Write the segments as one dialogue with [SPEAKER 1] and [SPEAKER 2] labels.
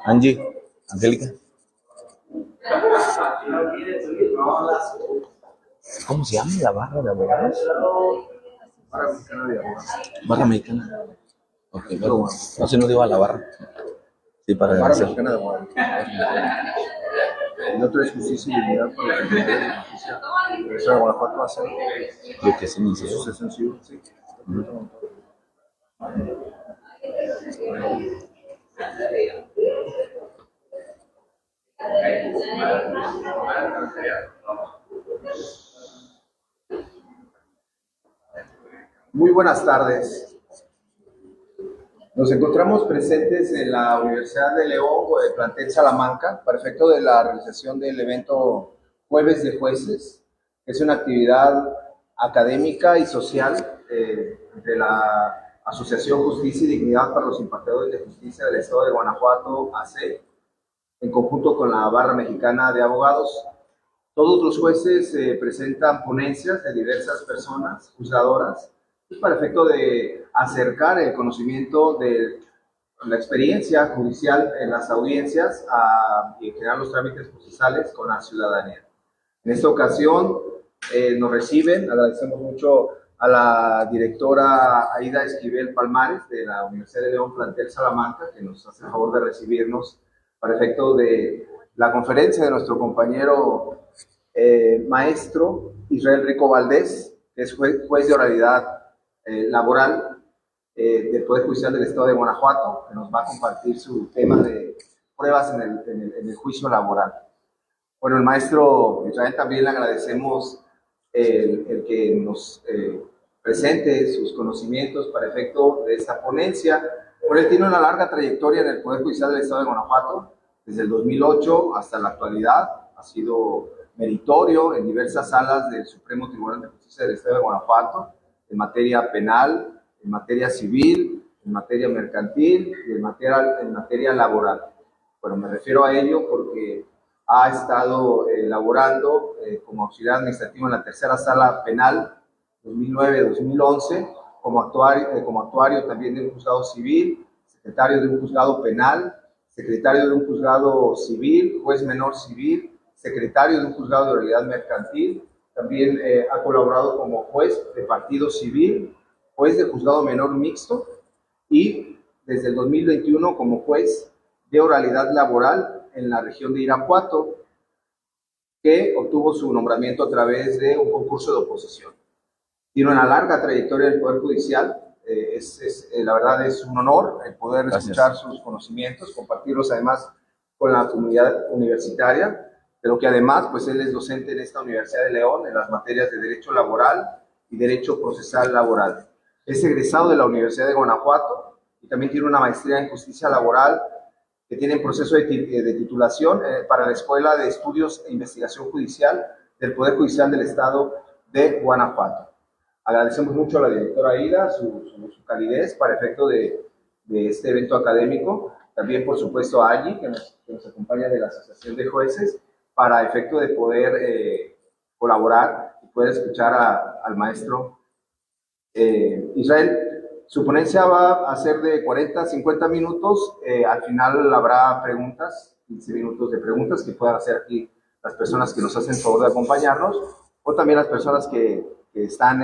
[SPEAKER 1] Angie, Angélica. ¿Cómo se llama la barra de abogados?
[SPEAKER 2] Barra Mexicana de Abogados.
[SPEAKER 1] Barra mexicana. Ok, pero bueno, no se nos dio a la barra. Sí, para
[SPEAKER 2] Barra
[SPEAKER 1] agradecer.
[SPEAKER 2] Mexicana de Abogados. El otro es Justicia y Dignidad para la Comunidad de Justicia. El Estado de Guanajuato va a ser
[SPEAKER 1] Lo que se inició.
[SPEAKER 2] Asociación Civil, sí. Muy buenas tardes. Nos encontramos presentes en la Universidad de León o del plantel Salamanca para efecto de la realización del evento Jueves de Jueces, que es una actividad académica y social de la Asociación Justicia y Dignidad para los Impartidores de Justicia del Estado de Guanajuato, AC, en conjunto con la Barra Mexicana de Abogados. Todos los jueces presentan ponencias de diversas personas juzgadoras para efecto de acercar el conocimiento de la experiencia judicial en las audiencias y en general los trámites procesales con la ciudadanía. En esta ocasión nos reciben, agradecemos mucho a la directora Aida Esquivel Palmares de la Universidad de León, plantel Salamanca, que nos hace el favor de recibirnos para efecto de la conferencia de nuestro compañero maestro Israel Rico Valdés, que es juez de oralidad laboral del Poder Judicial del Estado de Guanajuato, que nos va a compartir su tema de pruebas en el juicio laboral. Bueno, el maestro Israel también le agradecemos el que nos presente sus conocimientos para efecto de esta ponencia. Bueno, él tiene una larga trayectoria en el Poder Judicial del Estado de Guanajuato, desde el 2008 hasta la actualidad. Ha sido meritorio en diversas salas del Supremo Tribunal de Justicia del Estado de Guanajuato, en materia penal, en materia civil, en materia mercantil y en materia laboral. Bueno, me refiero a ello porque ha estado laborando como auxiliar administrativo en la tercera sala penal 2009-2011, como actuario también de un juzgado civil, secretario de un juzgado penal, secretario de un juzgado civil, juez menor civil, secretario de un juzgado de oralidad mercantil. También ha colaborado como juez de partido civil, juez de juzgado menor mixto y desde el 2021 como juez de oralidad laboral en la región de Irapuato, que obtuvo su nombramiento a través de un concurso de oposición. Tiene una larga trayectoria en el Poder Judicial. La verdad es un honor el poder escuchar sus conocimientos, compartirlos además con la comunidad universitaria, de lo que además pues él es docente en esta Universidad de León en las materias de Derecho Laboral y Derecho Procesal Laboral. Es egresado de la Universidad de Guanajuato y también tiene una maestría en Justicia Laboral que tiene en proceso de titulación para la Escuela de Estudios e Investigación Judicial del Poder Judicial del Estado de Guanajuato. Agradecemos mucho a la directora Aida su calidez para efecto de este evento académico. También, por supuesto, a Angie, que nos acompaña de la Asociación de Jueces, para efecto de poder colaborar y poder escuchar al maestro Israel. Su ponencia va a ser de 40 a 50 minutos. Al final habrá preguntas, 15 minutos de preguntas que puedan hacer aquí las personas que nos hacen el favor de acompañarnos, o también las personas que están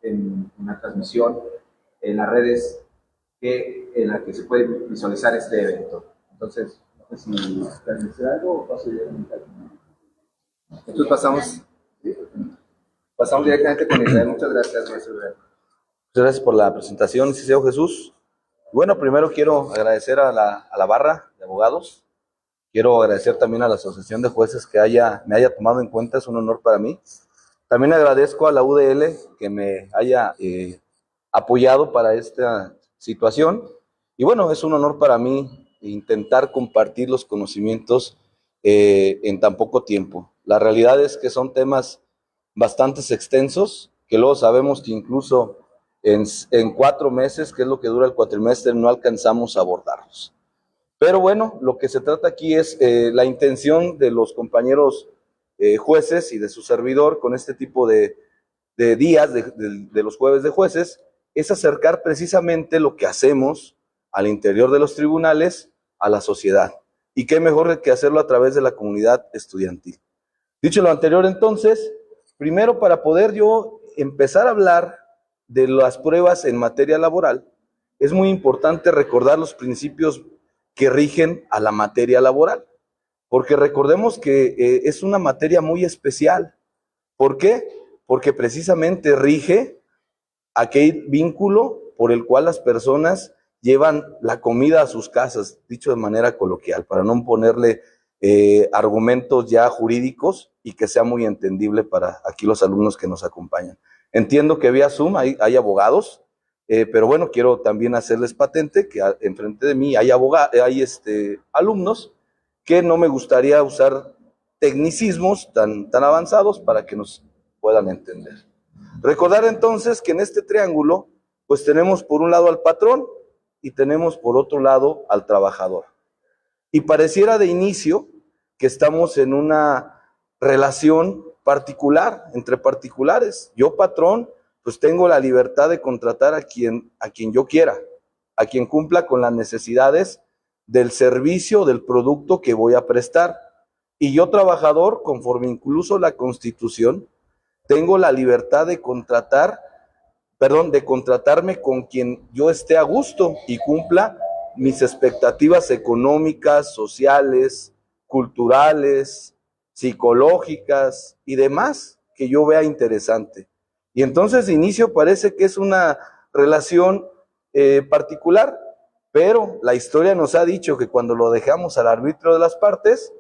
[SPEAKER 2] en la transmisión en las redes en las que se puede visualizar este evento. Entonces, no sé si quieres decir algo o paso directamente. Entonces pasamos directamente con Israel. Muchas gracias, maestro Israel.
[SPEAKER 1] Muchas gracias por la presentación, licenciado Jesús. Bueno, primero quiero agradecer a la barra de abogados. Quiero agradecer también a la Asociación de Jueces que me haya tomado en cuenta, es un honor para mí. También agradezco a la UDL que me haya apoyado para esta situación. Y bueno, es un honor para mí intentar compartir los conocimientos en tan poco tiempo. La realidad es que son temas bastante extensos, que luego sabemos que incluso en 4 meses, que es lo que dura el cuatrimestre, no alcanzamos a abordarlos. Pero bueno, lo que se trata aquí es la intención de los compañeros jueces y de su servidor con este tipo de días, de los jueves de jueces, es acercar precisamente lo que hacemos al interior de los tribunales a la sociedad. Y qué mejor que hacerlo a través de la comunidad estudiantil. Dicho lo anterior, entonces, primero para poder yo empezar a hablar de las pruebas en materia laboral, es muy importante recordar los principios que rigen a la materia laboral, porque recordemos que es una materia muy especial. ¿Por qué? Porque precisamente rige aquel vínculo por el cual las personas llevan la comida a sus casas, dicho de manera coloquial, para no ponerle argumentos ya jurídicos y que sea muy entendible para aquí los alumnos que nos acompañan. Entiendo que vía Zoom hay abogados, pero bueno, quiero también hacerles patente que enfrente de mí hay alumnos que no me gustaría usar tecnicismos tan avanzados para que nos puedan entender. Recordar entonces que en este triángulo, pues tenemos por un lado al patrón y tenemos por otro lado al trabajador. Y pareciera de inicio que estamos en una relación particular, entre particulares. Yo, patrón, pues tengo la libertad de contratar a quien yo quiera, a quien cumpla con las necesidades del servicio, del producto que voy a prestar. Y yo, trabajador, conforme incluso la Constitución, tengo la libertad de contratarme con quien yo esté a gusto y cumpla mis expectativas económicas, sociales, culturales, psicológicas y demás que yo vea interesante. Y entonces de inicio parece que es una relación particular, pero la historia nos ha dicho que cuando lo dejamos al arbitrio de las partes,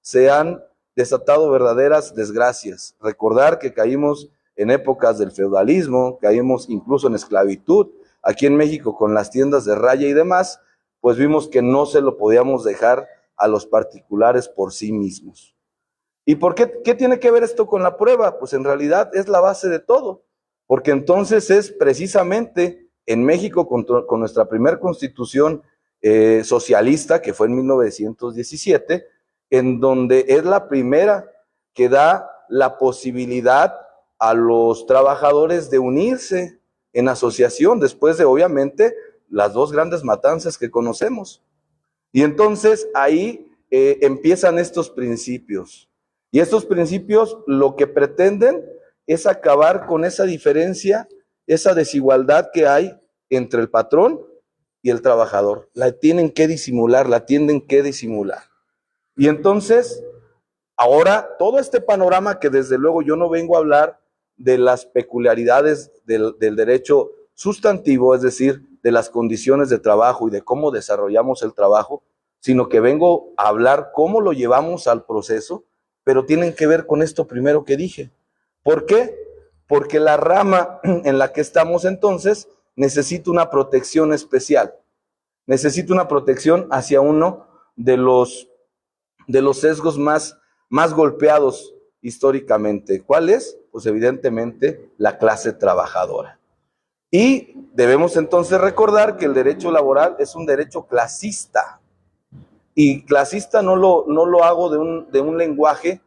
[SPEAKER 1] se han desatado verdaderas desgracias. Recordar que caímos en épocas del feudalismo, caímos incluso en esclavitud. Aquí en México con las tiendas de raya y demás, pues vimos que no se lo podíamos dejar a los particulares por sí mismos. ¿Y por qué tiene que ver esto con la prueba? Pues en realidad es la base de todo, porque entonces es precisamente en México con nuestra primera constitución socialista, que fue en 1917, en donde es la primera que da la posibilidad a los trabajadores de unirse en asociación, después de obviamente las dos grandes matanzas que conocemos. Y entonces ahí empiezan estos principios. Y estos principios lo que pretenden es acabar con esa diferencia, esa desigualdad que hay entre el patrón y el trabajador. La tienen que disimular, la tienen que disimular. Y entonces, ahora, todo este panorama que desde luego yo no vengo a hablar de las peculiaridades del derecho sustantivo, es decir, de las condiciones de trabajo y de cómo desarrollamos el trabajo, sino que vengo a hablar cómo lo llevamos al proceso, pero tienen que ver con esto primero que dije. ¿Por qué? Porque la rama en la que estamos entonces necesita una protección especial, necesita una protección hacia uno de los sesgos más golpeados históricamente. ¿Cuál es? Pues evidentemente la clase trabajadora. Y debemos entonces recordar que el derecho laboral es un derecho clasista. Y clasista no lo hago de un lenguaje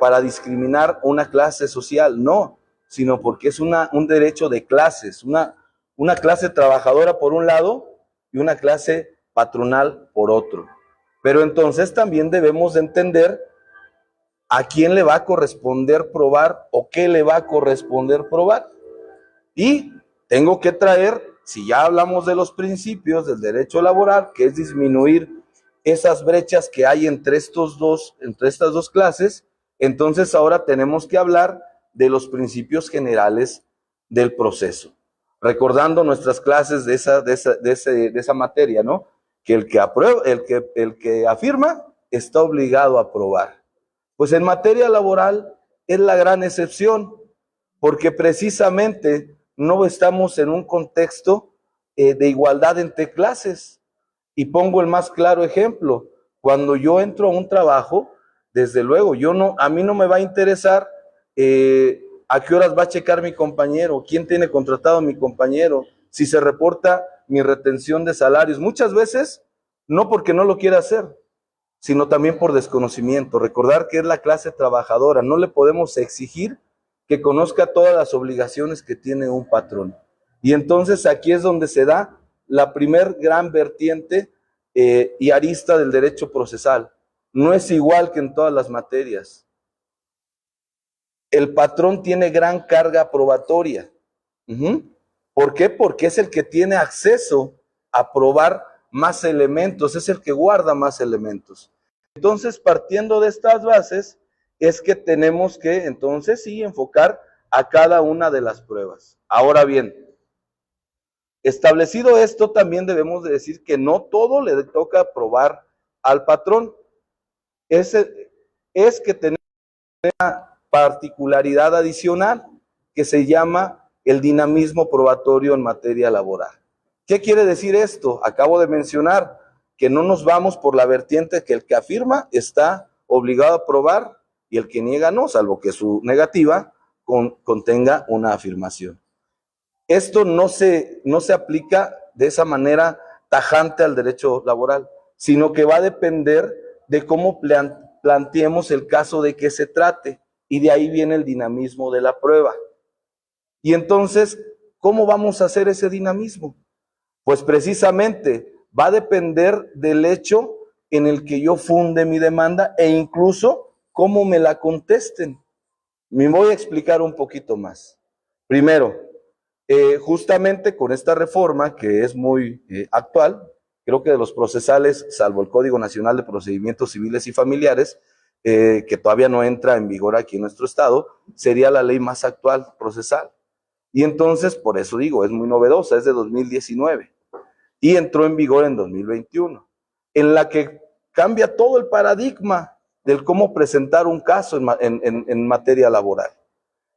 [SPEAKER 1] para discriminar una clase social, no, sino porque es un derecho de clases, una clase trabajadora por un lado y una clase patronal por otro. Pero entonces también debemos de entender a quién le va a corresponder probar o qué le va a corresponder probar. Y tengo que traer, si ya hablamos de los principios del derecho laboral, que es disminuir esas brechas que hay entre estas dos clases, entonces ahora tenemos que hablar de los principios generales del proceso. Recordando nuestras clases de esa materia, ¿no? Que el que afirma está obligado a probar. Pues en materia laboral es la gran excepción, porque precisamente no estamos en un contexto de igualdad entre clases. Y pongo el más claro ejemplo. Cuando yo entro a un trabajo, desde luego, a mí no me va a interesar ¿A qué horas va a checar mi compañero? ¿Quién tiene contratado a mi compañero? Si se reporta mi retención de salarios. Muchas veces, no porque no lo quiera hacer, sino también por desconocimiento. Recordar que es la clase trabajadora. No le podemos exigir que conozca todas las obligaciones que tiene un patrón. Y entonces aquí es donde se da la primer gran vertiente y arista del derecho procesal. No es igual que en todas las materias. El patrón tiene gran carga probatoria. ¿Por qué? Porque es el que tiene acceso a probar más elementos, es el que guarda más elementos. Entonces, partiendo de estas bases, es que tenemos que, entonces, sí, enfocar a cada una de las pruebas. Ahora bien, establecido esto, también debemos de decir que no todo le toca probar al patrón. Es que tenemos una particularidad adicional que se llama el dinamismo probatorio en materia laboral. ¿Qué quiere decir esto? Acabo de mencionar que no nos vamos por la vertiente que el que afirma está obligado a probar y el que niega no, salvo que su negativa contenga una afirmación. Esto no se aplica de esa manera tajante al derecho laboral, sino que va a depender de cómo planteemos el caso de que se trate, y de ahí viene el dinamismo de la prueba. Y entonces, ¿cómo vamos a hacer ese dinamismo? Pues precisamente va a depender del hecho en el que yo funde mi demanda e incluso cómo me la contesten. Me voy a explicar un poquito más. Primero, justamente con esta reforma que es muy actual, creo que de los procesales, salvo el Código Nacional de Procedimientos Civiles y Familiares, que todavía no entra en vigor aquí en nuestro estado, sería la ley más actual procesal. Y entonces, por eso digo, es muy novedosa, es de 2019 y entró en vigor en 2021, en la que cambia todo el paradigma del cómo presentar un caso en materia laboral.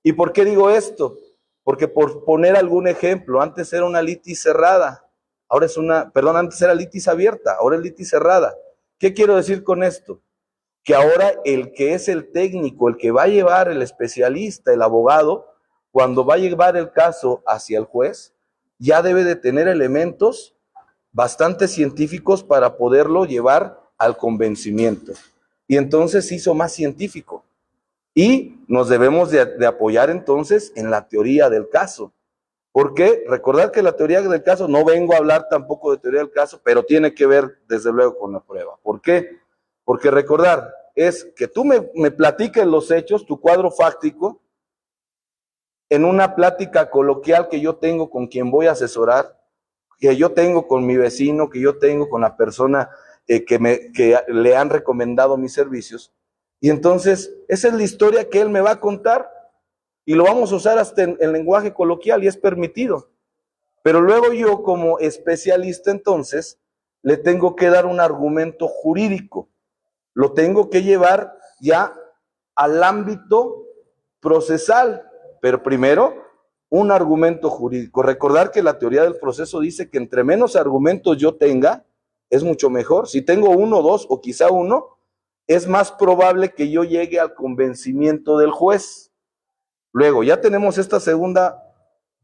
[SPEAKER 1] ¿Y por qué digo esto? Porque por poner algún ejemplo, antes era una litis cerrada, ahora es antes era litis abierta, ahora es litis cerrada. ¿Qué quiero decir con esto? Que ahora el que es el técnico, el que va a llevar, el especialista, el abogado, cuando va a llevar el caso hacia el juez, ya debe de tener elementos bastante científicos para poderlo llevar al convencimiento. Y entonces se hizo más científico. Y nos debemos de apoyar entonces en la teoría del caso. Porque recordar que la teoría del caso, no vengo a hablar tampoco de teoría del caso, pero tiene que ver desde luego con la prueba. ¿Por qué? Porque recordar es que tú me platiques los hechos, tu cuadro fáctico, en una plática coloquial que yo tengo con quien voy a asesorar, que yo tengo con mi vecino, que yo tengo con la persona que le han recomendado mis servicios. Y entonces, esa es la historia que él me va a contar y lo vamos a usar hasta en lenguaje coloquial y es permitido. Pero luego yo como especialista entonces le tengo que dar un argumento jurídico, lo tengo que llevar ya al ámbito procesal, pero primero un argumento jurídico. Recordar que la teoría del proceso dice que entre menos argumentos yo tenga, es mucho mejor. Si tengo uno, dos o quizá uno, es más probable que yo llegue al convencimiento del juez. Luego, ya tenemos esta segunda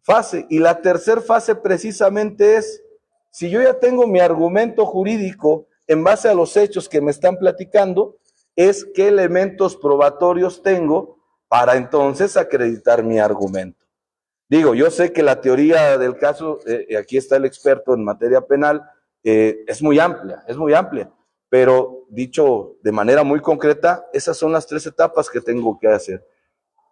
[SPEAKER 1] fase. Y la tercera fase precisamente es, si yo ya tengo mi argumento jurídico en base a los hechos que me están platicando, es qué elementos probatorios tengo para entonces acreditar mi argumento. Digo, yo sé que la teoría del caso, aquí está el experto en materia penal, es muy amplia, pero dicho de manera muy concreta, esas son las 3 etapas que tengo que hacer.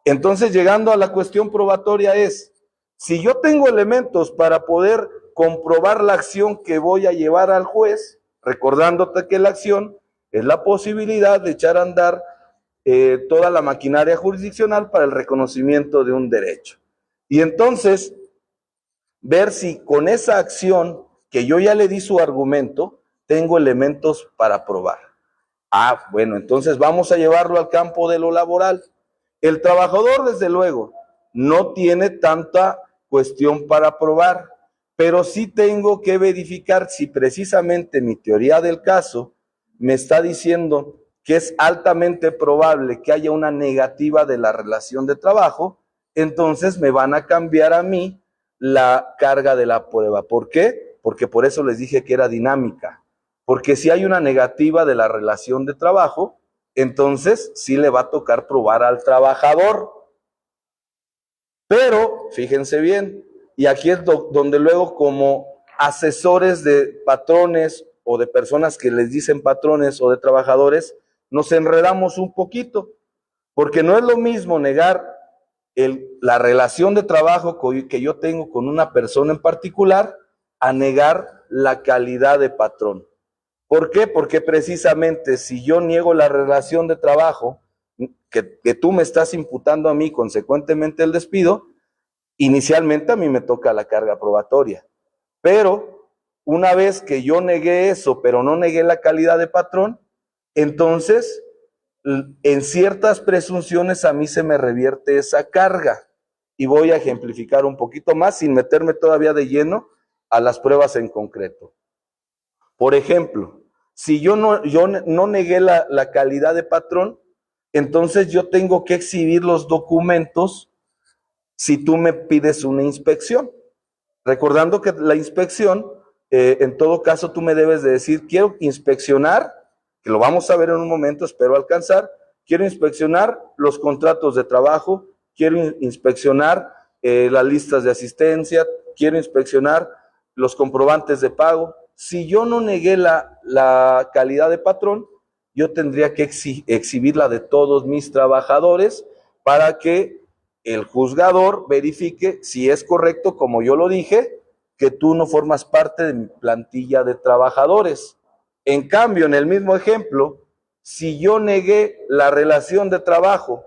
[SPEAKER 1] Entonces, llegando a la cuestión probatoria es, si yo tengo elementos para poder comprobar la acción que voy a llevar al juez, recordándote que la acción es la posibilidad de echar a andar toda la maquinaria jurisdiccional para el reconocimiento de un derecho. Y entonces, ver si con esa acción que yo ya le di su argumento, tengo elementos para probar. Ah, bueno, entonces vamos a llevarlo al campo de lo laboral. El trabajador, desde luego, no tiene tanta cuestión para probar, pero sí tengo que verificar si precisamente mi teoría del caso me está diciendo que es altamente probable que haya una negativa de la relación de trabajo, entonces me van a cambiar a mí la carga de la prueba. ¿Por qué? Porque por eso les dije que era dinámica. Porque si hay una negativa de la relación de trabajo, entonces sí le va a tocar probar al trabajador. Pero, fíjense bien, y aquí es donde luego como asesores de patrones o de personas que les dicen patrones o de trabajadores, nos enredamos un poquito, porque no es lo mismo negar la relación de trabajo que yo tengo con una persona en particular a negar la calidad de patrón. ¿Por qué? Porque precisamente si yo niego la relación de trabajo que tú me estás imputando a mí, consecuentemente el despido, inicialmente a mí me toca la carga probatoria. Pero una vez que yo negué eso, pero no negué la calidad de patrón, entonces en ciertas presunciones a mí se me revierte esa carga. Y voy a ejemplificar un poquito más sin meterme todavía de lleno a las pruebas en concreto. Por ejemplo, si yo no negué la calidad de patrón, entonces yo tengo que exhibir los documentos si tú me pides una inspección. Recordando que la inspección, en todo caso, tú me debes de decir, quiero inspeccionar, que lo vamos a ver en un momento, espero alcanzar, quiero inspeccionar los contratos de trabajo, quiero inspeccionar las listas de asistencia, quiero inspeccionar los comprobantes de pago. Si yo no negué la calidad de patrón, yo tendría que exhibirla de todos mis trabajadores para que el juzgador verifique si es correcto, como yo lo dije, que tú no formas parte de mi plantilla de trabajadores. En cambio, en el mismo ejemplo, si yo negué la relación de trabajo,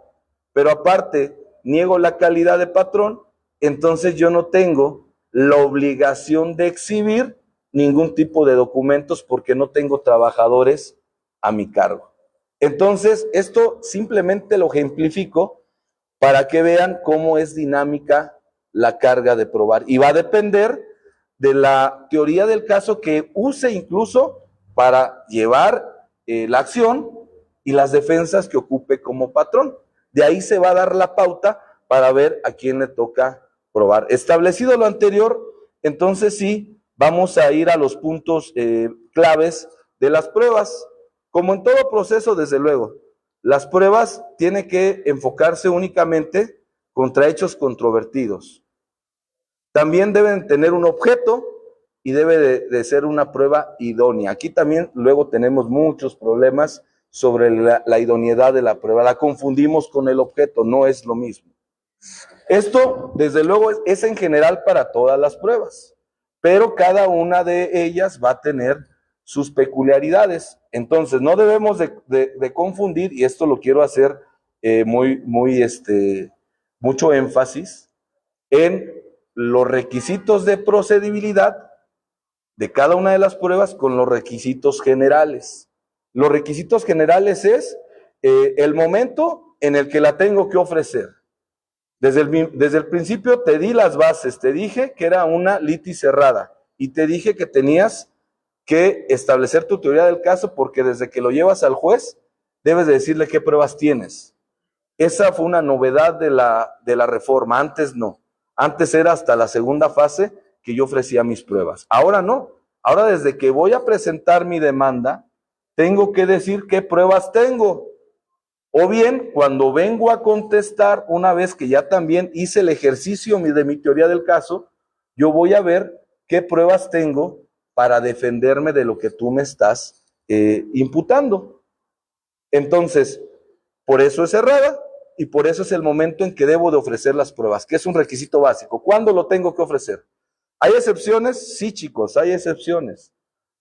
[SPEAKER 1] pero aparte niego la calidad de patrón, entonces yo no tengo la obligación de exhibir ningún tipo de documentos porque no tengo trabajadores a mi cargo. Entonces, esto simplemente lo ejemplifico para que vean cómo es dinámica la carga de probar. Y va a depender de la teoría del caso que use incluso para llevar la acción y las defensas que ocupe como patrón. De ahí se va a dar la pauta para ver a quién le toca probar. Establecido lo anterior, entonces sí, vamos a ir a los puntos claves de las pruebas. Como en todo proceso, desde luego, las pruebas tienen que enfocarse únicamente contra hechos controvertidos. También deben tener un objeto y debe de ser una prueba idónea. Aquí también luego tenemos muchos problemas sobre la idoneidad de la prueba. La confundimos con el objeto, no es lo mismo. Esto, desde luego, es en general para todas las pruebas, pero cada una de ellas va a tener sus peculiaridades. Entonces, no debemos de confundir, y esto lo quiero hacer mucho énfasis, en los requisitos de procedibilidad de cada una de las pruebas con los requisitos generales. Los requisitos generales es el momento en el que la tengo que ofrecer. Desde el principio te di las bases, te dije que era una litis cerrada y te dije que tenías que establecer tu teoría del caso porque desde que lo llevas al juez debes de decirle qué pruebas tienes. Esa fue una novedad de la reforma, antes no. Antes era hasta la segunda fase que yo ofrecía mis pruebas. Ahora no. Ahora desde que voy a presentar mi demanda, tengo que decir qué pruebas tengo. O bien, cuando vengo a contestar, una vez que ya también hice el ejercicio de mi teoría del caso, yo voy a ver qué pruebas tengo para defenderme de lo que tú me estás imputando. Entonces, por eso es cerrada y por eso es el momento en que debo de ofrecer las pruebas, que es un requisito básico. ¿Cuándo lo tengo que ofrecer? ¿Hay excepciones? Sí, chicos, hay excepciones.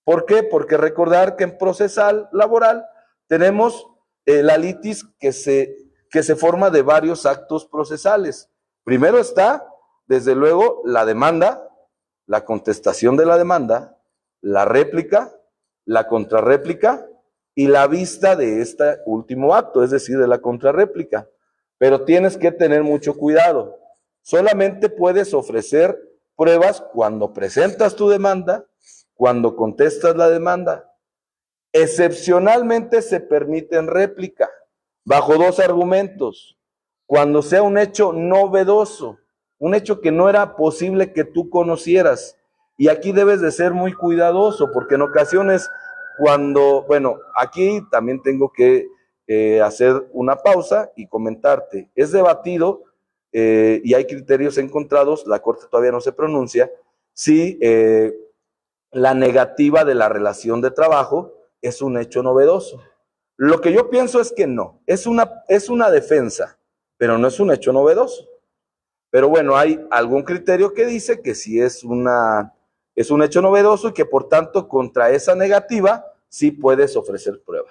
[SPEAKER 1] ¿Por qué? Porque recordar que en procesal laboral tenemos la litis que se forma de varios actos procesales. Primero está, desde luego, la demanda, la contestación de la demanda, la réplica, la contrarréplica y la vista de este último acto, es decir, de la contrarréplica. Pero tienes que tener mucho cuidado. Solamente puedes ofrecer pruebas cuando presentas tu demanda, cuando contestas la demanda. Excepcionalmente se permiten réplica, bajo dos argumentos. cuando sea un hecho novedoso, un hecho que no era posible que tú conocieras. Y aquí debes de ser muy cuidadoso, porque en ocasiones bueno, aquí también tengo que hacer una pausa y comentarte. Es debatido y hay criterios encontrados, la Corte todavía no se pronuncia, si la negativa de la relación de trabajo es un hecho novedoso. Lo que yo pienso es que no, es una defensa, pero no es un hecho novedoso. Pero bueno, hay algún criterio que dice que sí es un hecho novedoso y que por tanto contra esa negativa sí puedes ofrecer prueba.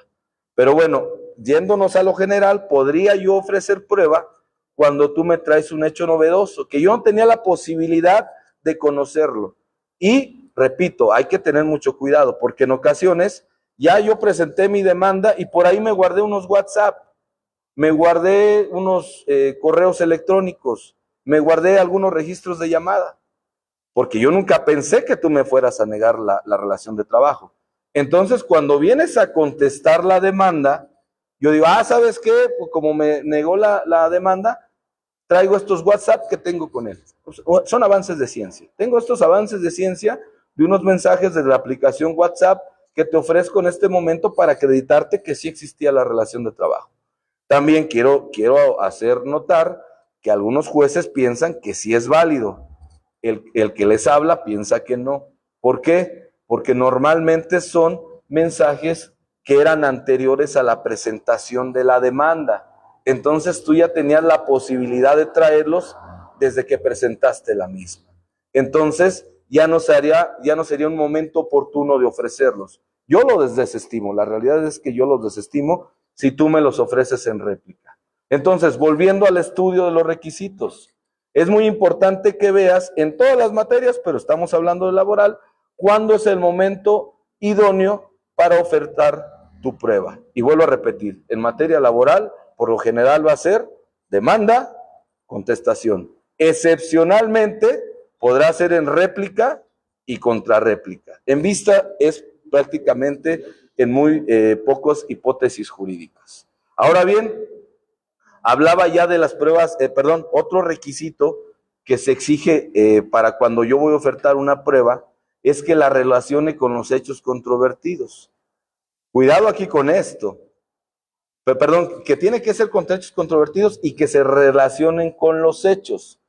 [SPEAKER 1] Pero bueno, yéndonos a lo general, podría yo ofrecer prueba cuando tú me traes un hecho novedoso, que yo no tenía la posibilidad de conocerlo. Y repito, hay que tener mucho cuidado, porque en ocasiones ya yo presenté mi demanda y por ahí me guardé unos WhatsApp, me guardé unos correos electrónicos, me guardé algunos registros de llamada, porque yo nunca pensé que tú me fueras a negar la relación de trabajo. Entonces, cuando vienes a contestar la demanda, yo digo, ¿sabes qué? Pues como me negó la demanda, traigo estos WhatsApp que tengo con él. Son avances de ciencia. Tengo estos avances de ciencia de unos mensajes de la aplicación WhatsApp que te ofrezco en este momento para acreditarte que sí existía la relación de trabajo. También quiero hacer notar que algunos jueces piensan que sí es válido. El que les habla piensa que no. ¿Por qué? Porque normalmente son mensajes que eran anteriores a la presentación de la demanda. Entonces tú ya tenías la posibilidad de traerlos desde que presentaste la misma. Entonces ya no sería un momento oportuno de ofrecerlos. Yo los desestimo, la realidad es que yo los desestimo si tú me los ofreces en réplica. Entonces, volviendo al estudio de los requisitos, es muy importante que veas en todas las materias, pero estamos hablando de laboral, cuándo es el momento idóneo para ofertar tu prueba. Y vuelvo a repetir, en materia laboral, por lo general va a ser demanda, contestación. Excepcionalmente, podrá ser en réplica y contrarréplica. En vista es prácticamente en muy pocas hipótesis jurídicas. Ahora bien, hablaba ya de las pruebas, otro requisito que se exige para cuando yo voy a ofertar una prueba es que la relacione con los hechos controvertidos. Cuidado aquí con esto. Que tiene que ser con hechos controvertidos y que se relacionen con los hechos.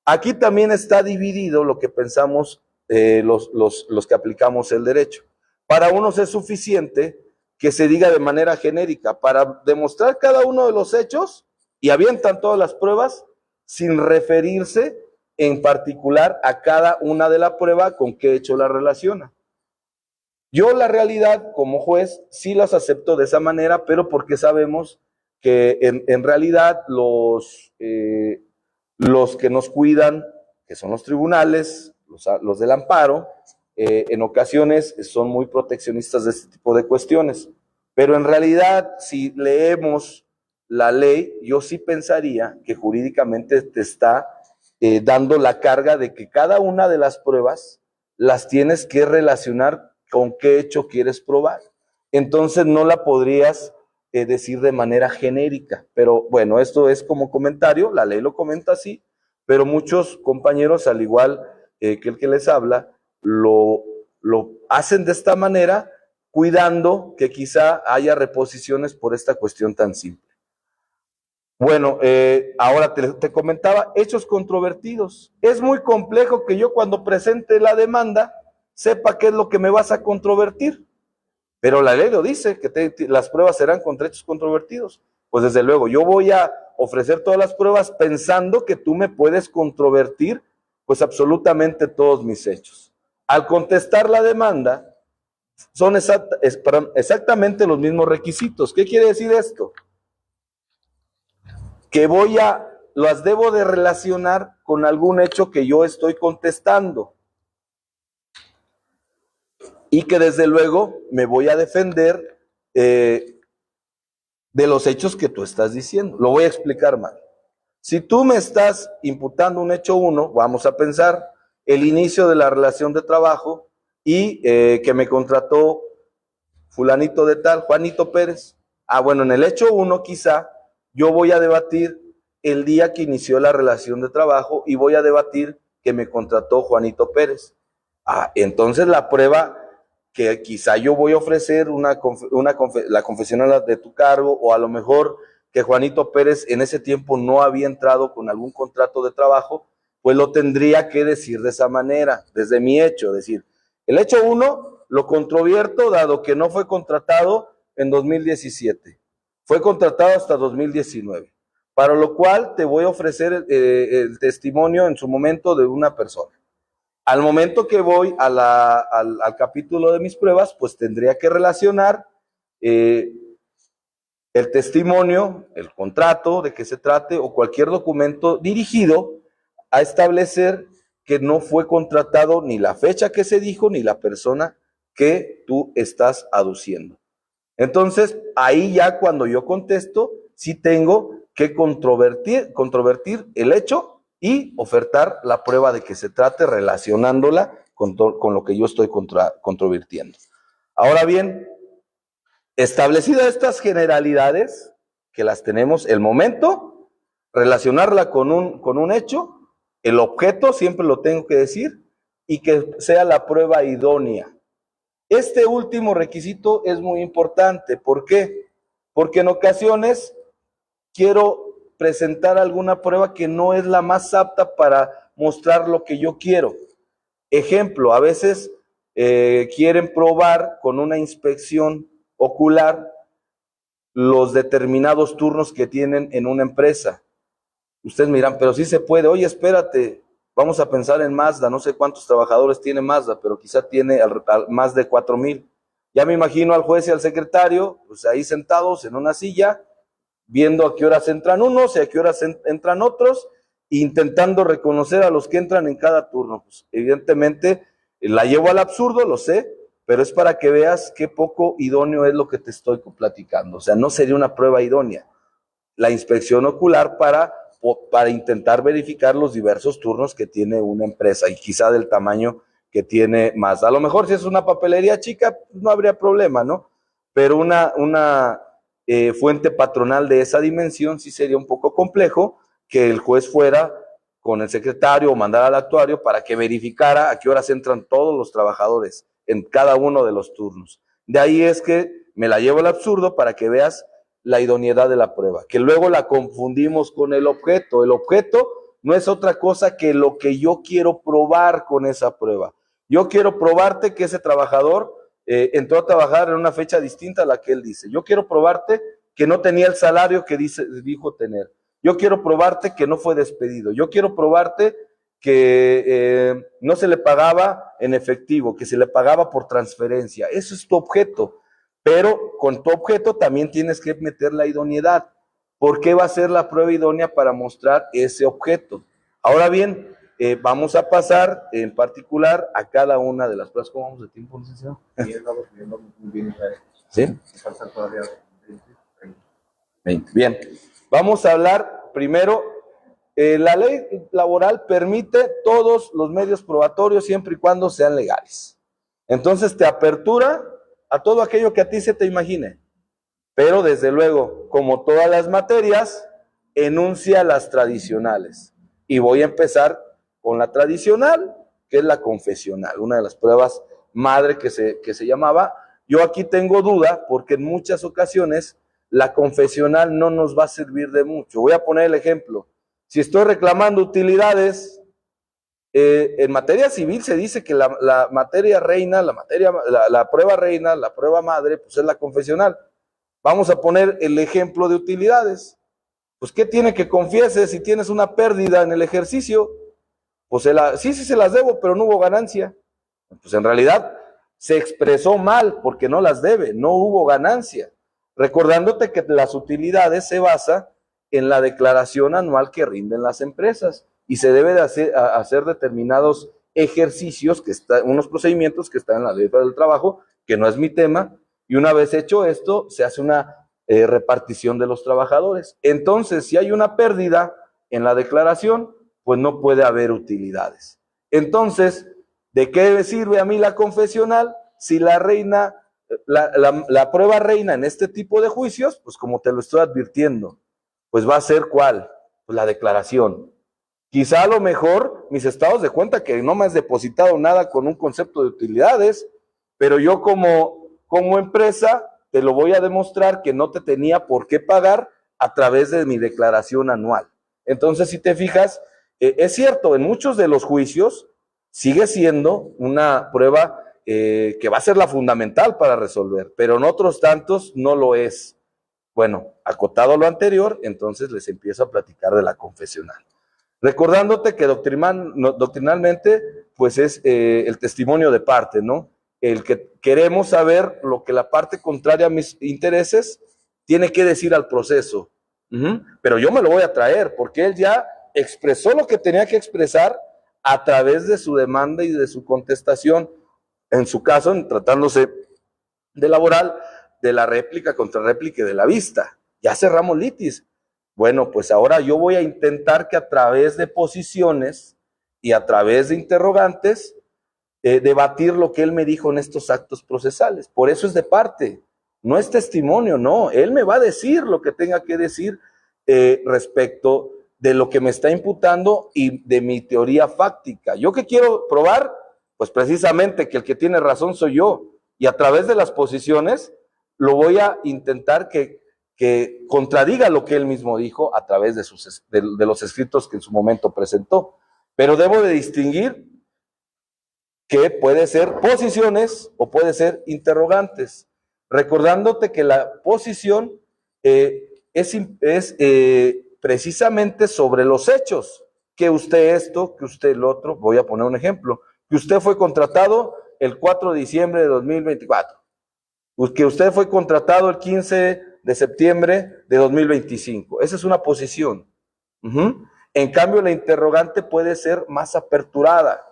[SPEAKER 1] Aquí también está dividido lo que pensamos los que aplicamos el derecho. Para unos es suficiente que se diga de manera genérica, para demostrar cada uno de los hechos y avientan todas las pruebas sin referirse en particular a cada una de la prueba con qué hecho la relaciona. Yo la realidad como juez sí las acepto de esa manera, pero porque sabemos que en realidad los que nos cuidan, que son los tribunales, los del amparo, en ocasiones son muy proteccionistas de este tipo de cuestiones. Pero en realidad, si leemos la ley, yo sí pensaría que jurídicamente te está dando la carga de que cada una de las pruebas las tienes que relacionar con qué hecho quieres probar. Entonces no la podrías decir de manera genérica. Pero bueno, esto es como comentario, la ley lo comenta así, pero muchos compañeros, al igual que el que les habla, lo hacen de esta manera, cuidando que quizá haya reposiciones por esta cuestión tan simple. Bueno, ahora te comentaba, hechos controvertidos. Es muy complejo que yo cuando presente la demanda sepa qué es lo que me vas a controvertir. Pero la ley lo dice, que las pruebas serán contra hechos controvertidos. Pues desde luego, yo voy a ofrecer todas las pruebas pensando que tú me puedes controvertir pues absolutamente todos mis hechos. Al contestar la demanda, son exactamente los mismos requisitos. ¿Qué quiere decir esto? Que las debo de relacionar con algún hecho que yo estoy contestando. Y que desde luego me voy a defender de los hechos que tú estás diciendo. Lo voy a explicar mal. Si tú me estás imputando un hecho 1, vamos a pensar el inicio de la relación de trabajo y que me contrató fulanito de tal, Juanito Pérez. Bueno, en el hecho 1 quizá yo voy a debatir el día que inició la relación de trabajo y voy a debatir que me contrató Juanito Pérez. Entonces la prueba que quizá yo voy a ofrecer la confesional de tu cargo, o a lo mejor que Juanito Pérez en ese tiempo no había entrado con algún contrato de trabajo, pues lo tendría que decir de esa manera, desde mi hecho, decir, el hecho 1 lo controvierto dado que no fue contratado en 2017, fue contratado hasta 2019, para lo cual te voy a ofrecer el testimonio en su momento de una persona. Al momento que voy al capítulo de mis pruebas, pues tendría que relacionar el testimonio, el contrato, de qué se trate, o cualquier documento dirigido a establecer que no fue contratado ni la fecha que se dijo, ni la persona que tú estás aduciendo. Entonces, ahí ya cuando yo contesto, sí tengo que controvertir el hecho y ofertar la prueba de que se trate relacionándola con lo que yo estoy controvirtiendo. Ahora bien, establecidas estas generalidades, que las tenemos, el momento, relacionarla con un hecho, el objeto, siempre lo tengo que decir, y que sea la prueba idónea. Este último requisito es muy importante. ¿Por qué? Porque en ocasiones quiero presentar alguna prueba que no es la más apta para mostrar lo que yo quiero. Ejemplo, a veces quieren probar con una inspección ocular los determinados turnos que tienen en una empresa. Ustedes me dirán, pero sí se puede. Oye, espérate, vamos a pensar en Mazda, no sé cuántos trabajadores tiene Mazda, pero quizá tiene más de 4,000. Ya me imagino al juez y al secretario, pues ahí sentados en una silla, viendo a qué horas entran unos y a qué horas entran otros, intentando reconocer a los que entran en cada turno. Pues evidentemente la llevo al absurdo, lo sé, pero es para que veas qué poco idóneo es lo que te estoy platicando. O sea, no sería una prueba idónea. La inspección ocular para intentar verificar los diversos turnos que tiene una empresa y quizá del tamaño que tiene más. A lo mejor si es una papelería chica, pues no habría problema, ¿no? Pero una fuente patronal de esa dimensión sí sería un poco complejo que el juez fuera con el secretario o mandara al actuario para que verificara a qué horas entran todos los trabajadores en cada uno de los turnos. De ahí es que me la llevo al absurdo para que veas la idoneidad de la prueba, que luego la confundimos con el objeto. El objeto no es otra cosa que lo que yo quiero probar con esa prueba. Yo quiero probarte que ese trabajador entró a trabajar en una fecha distinta a la que él dice. Yo quiero probarte que no tenía el salario que dijo tener. Yo quiero probarte que no fue despedido. Yo quiero probarte que no se le pagaba en efectivo, que se le pagaba por transferencia. Eso es tu objeto. Pero con tu objeto también tienes que meter la idoneidad. ¿Por qué va a ser la prueba idónea para mostrar ese objeto? Ahora bien, vamos a pasar en particular a cada una de las pruebas. ¿Cómo vamos de tiempo, licenciado? ¿Sí? 20. Bien, vamos a hablar primero. La ley laboral permite todos los medios probatorios siempre y cuando sean legales. Entonces te apertura a todo aquello que a ti se te imagine. Pero desde luego, como todas las materias, enuncia las tradicionales. Y voy a empezar con la tradicional, que es la confesional, una de las pruebas madre que se llamaba. Yo aquí tengo duda porque en muchas ocasiones la confesional no nos va a servir de mucho. Voy a poner el ejemplo. Si estoy reclamando utilidades, en materia civil se dice que la materia reina, la prueba reina, la prueba madre, pues es la confesional. Vamos a poner el ejemplo de utilidades. Pues, ¿qué tiene que confieses si tienes una pérdida en el ejercicio? Pues sí se las debo, pero no hubo ganancia. Pues en realidad se expresó mal porque no las debe, no hubo ganancia. Recordándote que las utilidades se basa en la declaración anual que rinden las empresas y se debe de hacer determinados ejercicios, unos procedimientos que están en la ley del trabajo, que no es mi tema, y una vez hecho esto, se hace una repartición de los trabajadores. Entonces, si hay una pérdida en la declaración, pues no puede haber utilidades. Entonces, ¿de qué sirve a mí la confesional? Si la prueba reina en este tipo de juicios, pues como te lo estoy advirtiendo, pues va a ser ¿cuál? Pues la declaración. Quizá a lo mejor mis estados de cuenta que no me has depositado nada con un concepto de utilidades, pero yo como empresa te lo voy a demostrar que no te tenía por qué pagar a través de mi declaración anual. Entonces, si te fijas, es cierto, en muchos de los juicios sigue siendo una prueba que va a ser la fundamental para resolver, pero en otros tantos no lo es. Bueno, acotado lo anterior, entonces les empiezo a platicar de la confesional. Recordándote que doctrinalmente, pues es el testimonio de parte, ¿no? El que queremos saber lo que la parte contraria a mis intereses tiene que decir al proceso. Pero yo me lo voy a traer, porque él ya expresó lo que tenía que expresar a través de su demanda y de su contestación. En su caso, tratándose de laboral, de la réplica, contrarréplica y de la vista. Ya cerramos litis. Bueno, pues ahora yo voy a intentar que a través de posiciones y a través de interrogantes, debatir lo que él me dijo en estos actos procesales. Por eso es de parte, no es testimonio, no. Él me va a decir lo que tenga que decir respecto de lo que me está imputando y de mi teoría fáctica. ¿Yo qué quiero probar? Pues precisamente que el que tiene razón soy yo. Y a través de las posiciones lo voy a intentar que contradiga lo que él mismo dijo a través de los escritos que en su momento presentó. Pero debo de distinguir que puede ser posiciones o puede ser interrogantes, recordándote que la posición es precisamente sobre los hechos, que usted esto, que usted el otro. Voy a poner un ejemplo, que usted fue contratado el 4 de diciembre de 2024, que usted fue contratado el 15 de septiembre de 2025. Esa es una posición. En cambio, la interrogante puede ser más aperturada,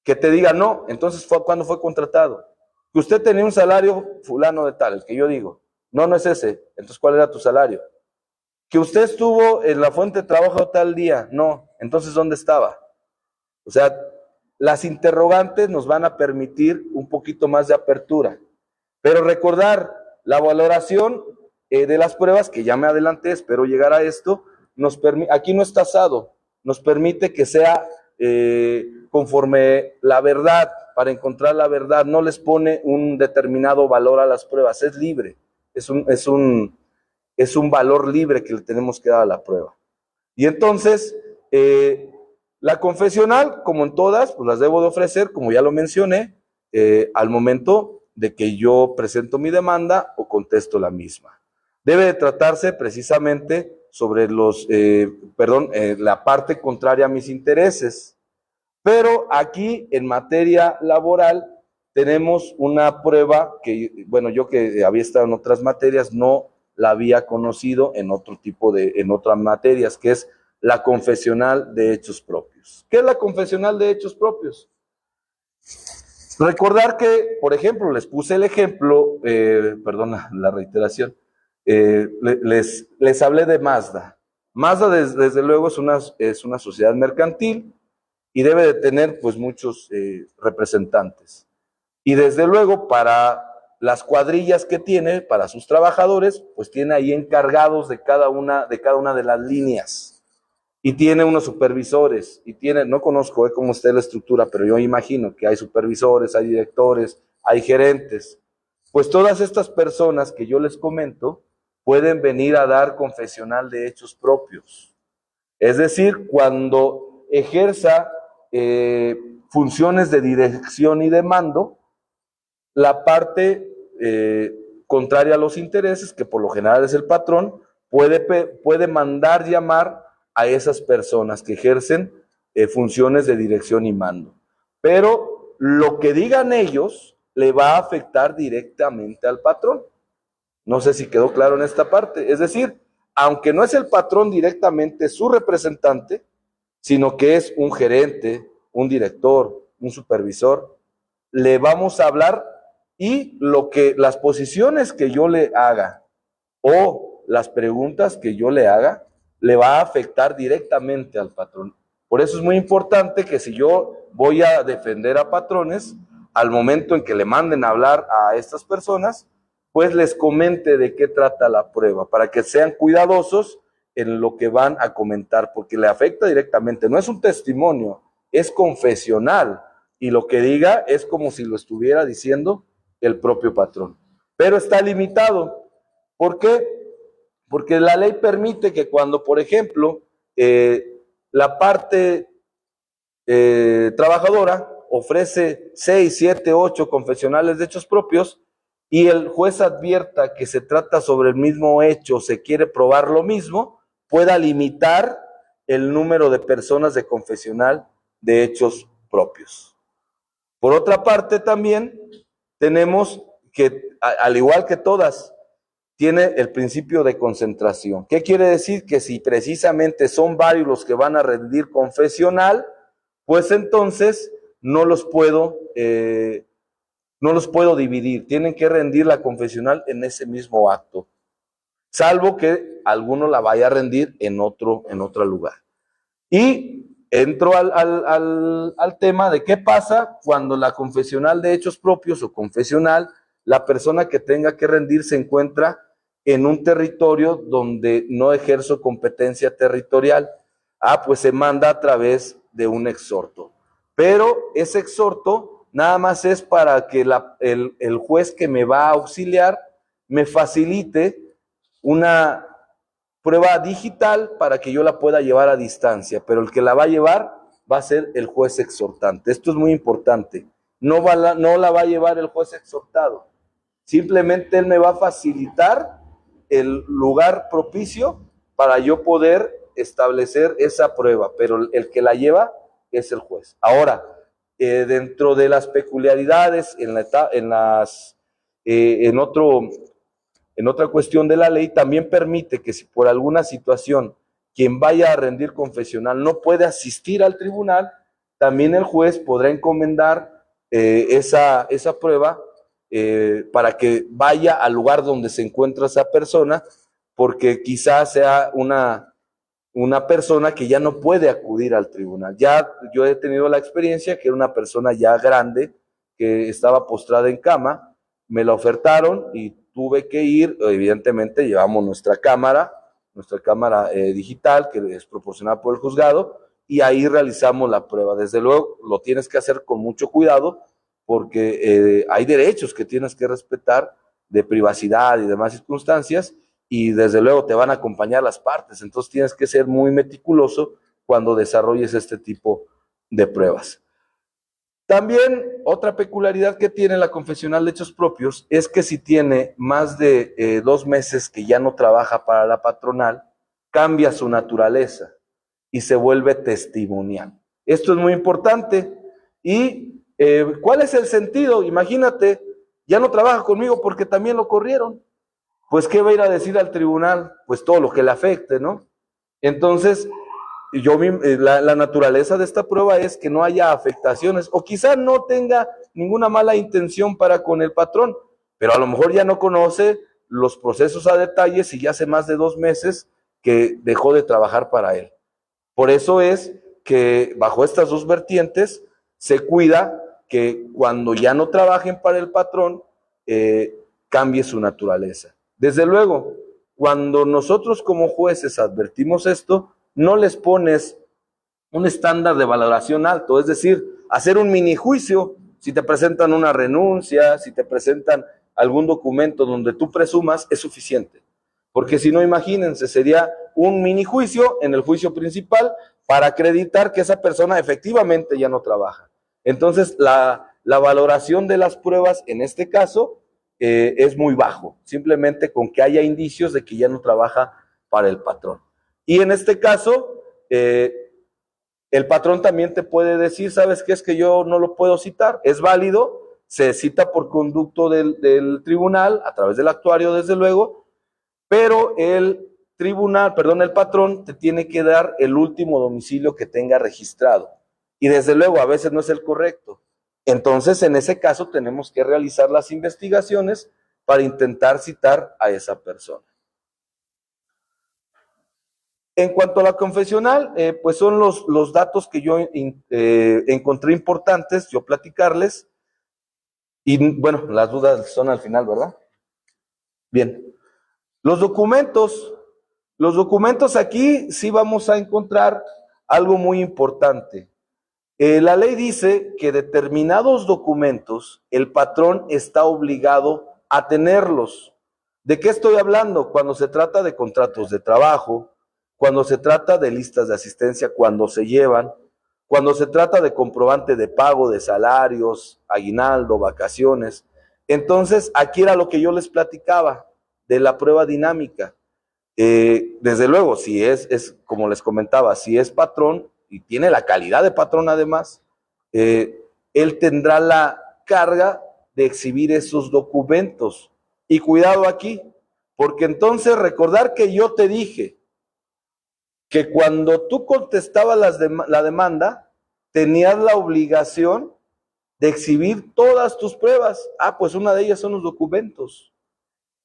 [SPEAKER 1] que te diga, no, entonces ¿cuándo fue contratado? Que usted tenía un salario fulano de tal, el que yo digo, no, no es ese, entonces ¿cuál era tu salario? Que usted estuvo en la fuente de trabajo tal día, no, entonces ¿dónde estaba? O sea, las interrogantes nos van a permitir un poquito más de apertura. Pero recordar, la valoración de las pruebas, que ya me adelanté, espero llegar a esto, aquí no es tasado, nos permite que sea conforme la verdad, para encontrar la verdad, no les pone un determinado valor a las pruebas, es libre, es un valor libre que le tenemos que dar a la prueba. Y entonces, la confesional, como en todas, pues las debo de ofrecer, como ya lo mencioné, al momento de que yo presento mi demanda o contesto la misma. Debe de tratarse precisamente sobre la parte contraria a mis intereses. Pero aquí, en materia laboral, tenemos una prueba que, bueno, yo que había estado en otras materias, no la había conocido en otras materias, que es la confesional de hechos propios. ¿Qué es la confesional de hechos propios? Recordar que, por ejemplo, les puse el ejemplo, perdona la reiteración, les hablé de Mazda. Mazda, desde luego, es una sociedad mercantil y debe de tener, pues, muchos representantes. Y desde luego, para las cuadrillas que tiene, para sus trabajadores, pues tiene ahí encargados de cada una de las líneas. Y tiene unos supervisores, no conozco cómo esté la estructura, pero yo imagino que hay supervisores, hay directores, hay gerentes. Pues todas estas personas que yo les comento pueden venir a dar confesional de hechos propios. Es decir, cuando ejerza funciones de dirección y de mando, la parte contraria a los intereses, que por lo general es el patrón, puede mandar llamar a esas personas que ejercen funciones de dirección y mando. Pero lo que digan ellos le va a afectar directamente al patrón. No sé si quedó claro en esta parte. Es decir, aunque no es el patrón directamente su representante, sino que es un gerente, un director, un supervisor, le vamos a hablar y las posiciones que yo le haga o las preguntas que yo le haga, le va a afectar directamente al patrón. Por eso es muy importante que si yo voy a defender a patrones, al momento en que le manden a hablar a estas personas, pues les comente de qué trata la prueba, para que sean cuidadosos en lo que van a comentar, porque le afecta directamente. No es un testimonio, es confesional, y lo que diga es como si lo estuviera diciendo el propio patrón. Pero está limitado. ¿Por qué? Porque la ley permite que cuando, por ejemplo, la parte trabajadora ofrece 6, 7, 8 confesionales de hechos propios y el juez advierta que se trata sobre el mismo hecho, se quiere probar lo mismo, pueda limitar el número de personas de confesional de hechos propios. Por otra parte, también tenemos que, al igual que todas, tiene el principio de concentración. ¿Qué quiere decir? Que si precisamente son varios los que van a rendir confesional, pues entonces no los puedo dividir, tienen que rendir la confesional en ese mismo acto, salvo que alguno la vaya a rendir en otro lugar. Y entro al tema de qué pasa cuando la confesional de hechos propios o confesional, la persona que tenga que rendir se encuentra en un territorio donde no ejerzo competencia territorial. Pues se manda a través de un exhorto. Pero ese exhorto nada más es para que el juez que me va a auxiliar me facilite una prueba digital para que yo la pueda llevar a distancia, pero el que la va a llevar va a ser el juez exhortante. Esto es muy importante. No la va a llevar el juez exhortado. Simplemente él me va a facilitar el lugar propicio para yo poder establecer esa prueba, pero el que la lleva es el juez. Ahora, dentro de las peculiaridades, en otra cuestión de la ley, también permite que si por alguna situación quien vaya a rendir confesional no puede asistir al tribunal, también el juez podrá encomendar esa prueba para que vaya al lugar donde se encuentra esa persona, porque quizás sea una persona que ya no puede acudir al tribunal. Ya yo he tenido la experiencia que era una persona ya grande, que estaba postrada en cama, me la ofertaron y tuve que ir. Evidentemente llevamos nuestra cámara digital, que es proporcionada por el juzgado, y ahí realizamos la prueba. Desde luego lo tienes que hacer con mucho cuidado, porque hay derechos que tienes que respetar de privacidad y demás circunstancias, y desde luego te van a acompañar las partes, entonces tienes que ser muy meticuloso cuando desarrolles este tipo de pruebas. También otra peculiaridad que tiene la confesional de hechos propios es que si tiene más de 2 meses que ya no trabaja para la patronal, cambia su naturaleza y se vuelve testimonial. Esto es muy importante. ¿Y cuál es el sentido? Imagínate, ya no trabaja conmigo porque también lo corrieron. Pues, ¿qué va a ir a decir al tribunal? Pues todo lo que le afecte, ¿no? Entonces, la naturaleza de esta prueba es que no haya afectaciones, o quizá no tenga ninguna mala intención para con el patrón, pero a lo mejor ya no conoce los procesos a detalles y ya hace más de 2 meses que dejó de trabajar para él. Por eso es que bajo estas dos vertientes se cuida que cuando ya no trabajen para el patrón, cambie su naturaleza. Desde luego, cuando nosotros como jueces advertimos esto, no les pones un estándar de valoración alto, es decir, hacer un mini juicio. Si te presentan una renuncia, si te presentan algún documento donde tú presumas, es suficiente. Porque si no, imagínense, sería un mini juicio en el juicio principal para acreditar que esa persona efectivamente ya no trabaja. Entonces, la valoración de las pruebas en este caso es muy bajo, simplemente con que haya indicios de que ya no trabaja para el patrón. Y en este caso, el patrón también te puede decir, ¿sabes qué? Es que yo no lo puedo citar, es válido, se cita por conducto del tribunal, a través del actuario, desde luego, pero el patrón te tiene que dar el último domicilio que tenga registrado. Y desde luego, a veces no es el correcto. Entonces, en ese caso, tenemos que realizar las investigaciones para intentar citar a esa persona. En cuanto a la confesional, pues son los datos que yo encontré importantes, yo platicarles. Y bueno, las dudas son al final, ¿verdad? Bien. Los documentos Los documentos aquí sí vamos a encontrar algo muy importante. La ley dice que determinados documentos el patrón está obligado a tenerlos. ¿De qué estoy hablando? Cuando se trata de contratos de trabajo, cuando se trata de listas de asistencia, cuando se llevan, cuando se trata de comprobante de pago de salarios, aguinaldo, vacaciones. Entonces, aquí era lo que yo les platicaba de la prueba dinámica. Desde luego, si es como les comentaba, si es patrón y tiene la calidad de patrón además, él tendrá la carga de exhibir esos documentos. Y cuidado aquí, porque entonces recordar que yo te dije que cuando tú contestabas la demanda, tenías la obligación de exhibir todas tus pruebas. Ah, pues una de ellas son los documentos.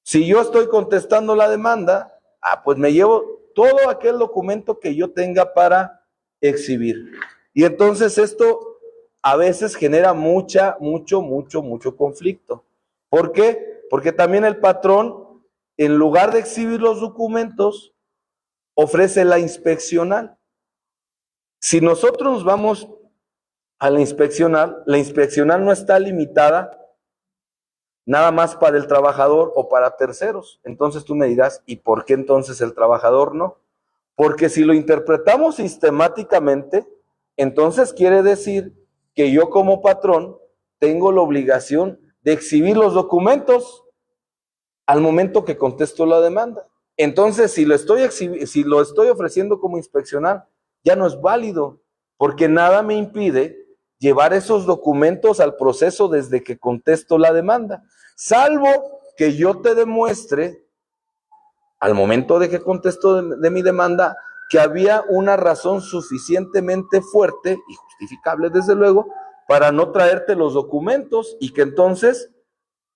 [SPEAKER 1] Si yo estoy contestando la demanda, pues me llevo todo aquel documento que yo tenga para exhibir. Y entonces esto a veces genera mucho conflicto. ¿Por qué? Porque también el patrón, en lugar de exhibir los documentos, ofrece la inspeccional. Si nosotros nos vamos a la inspeccional no está limitada nada más para el trabajador o para terceros. Entonces tú me dirás, ¿y por qué entonces el trabajador no? Porque si lo interpretamos sistemáticamente, entonces quiere decir que yo como patrón tengo la obligación de exhibir los documentos al momento que contesto la demanda. Entonces, si lo estoy ofreciendo como inspeccional, ya no es válido, porque nada me impide llevar esos documentos al proceso desde que contesto la demanda, salvo que yo te demuestre al momento de que contesto de mi demanda que había una razón suficientemente fuerte y justificable, desde luego, para no traerte los documentos y que entonces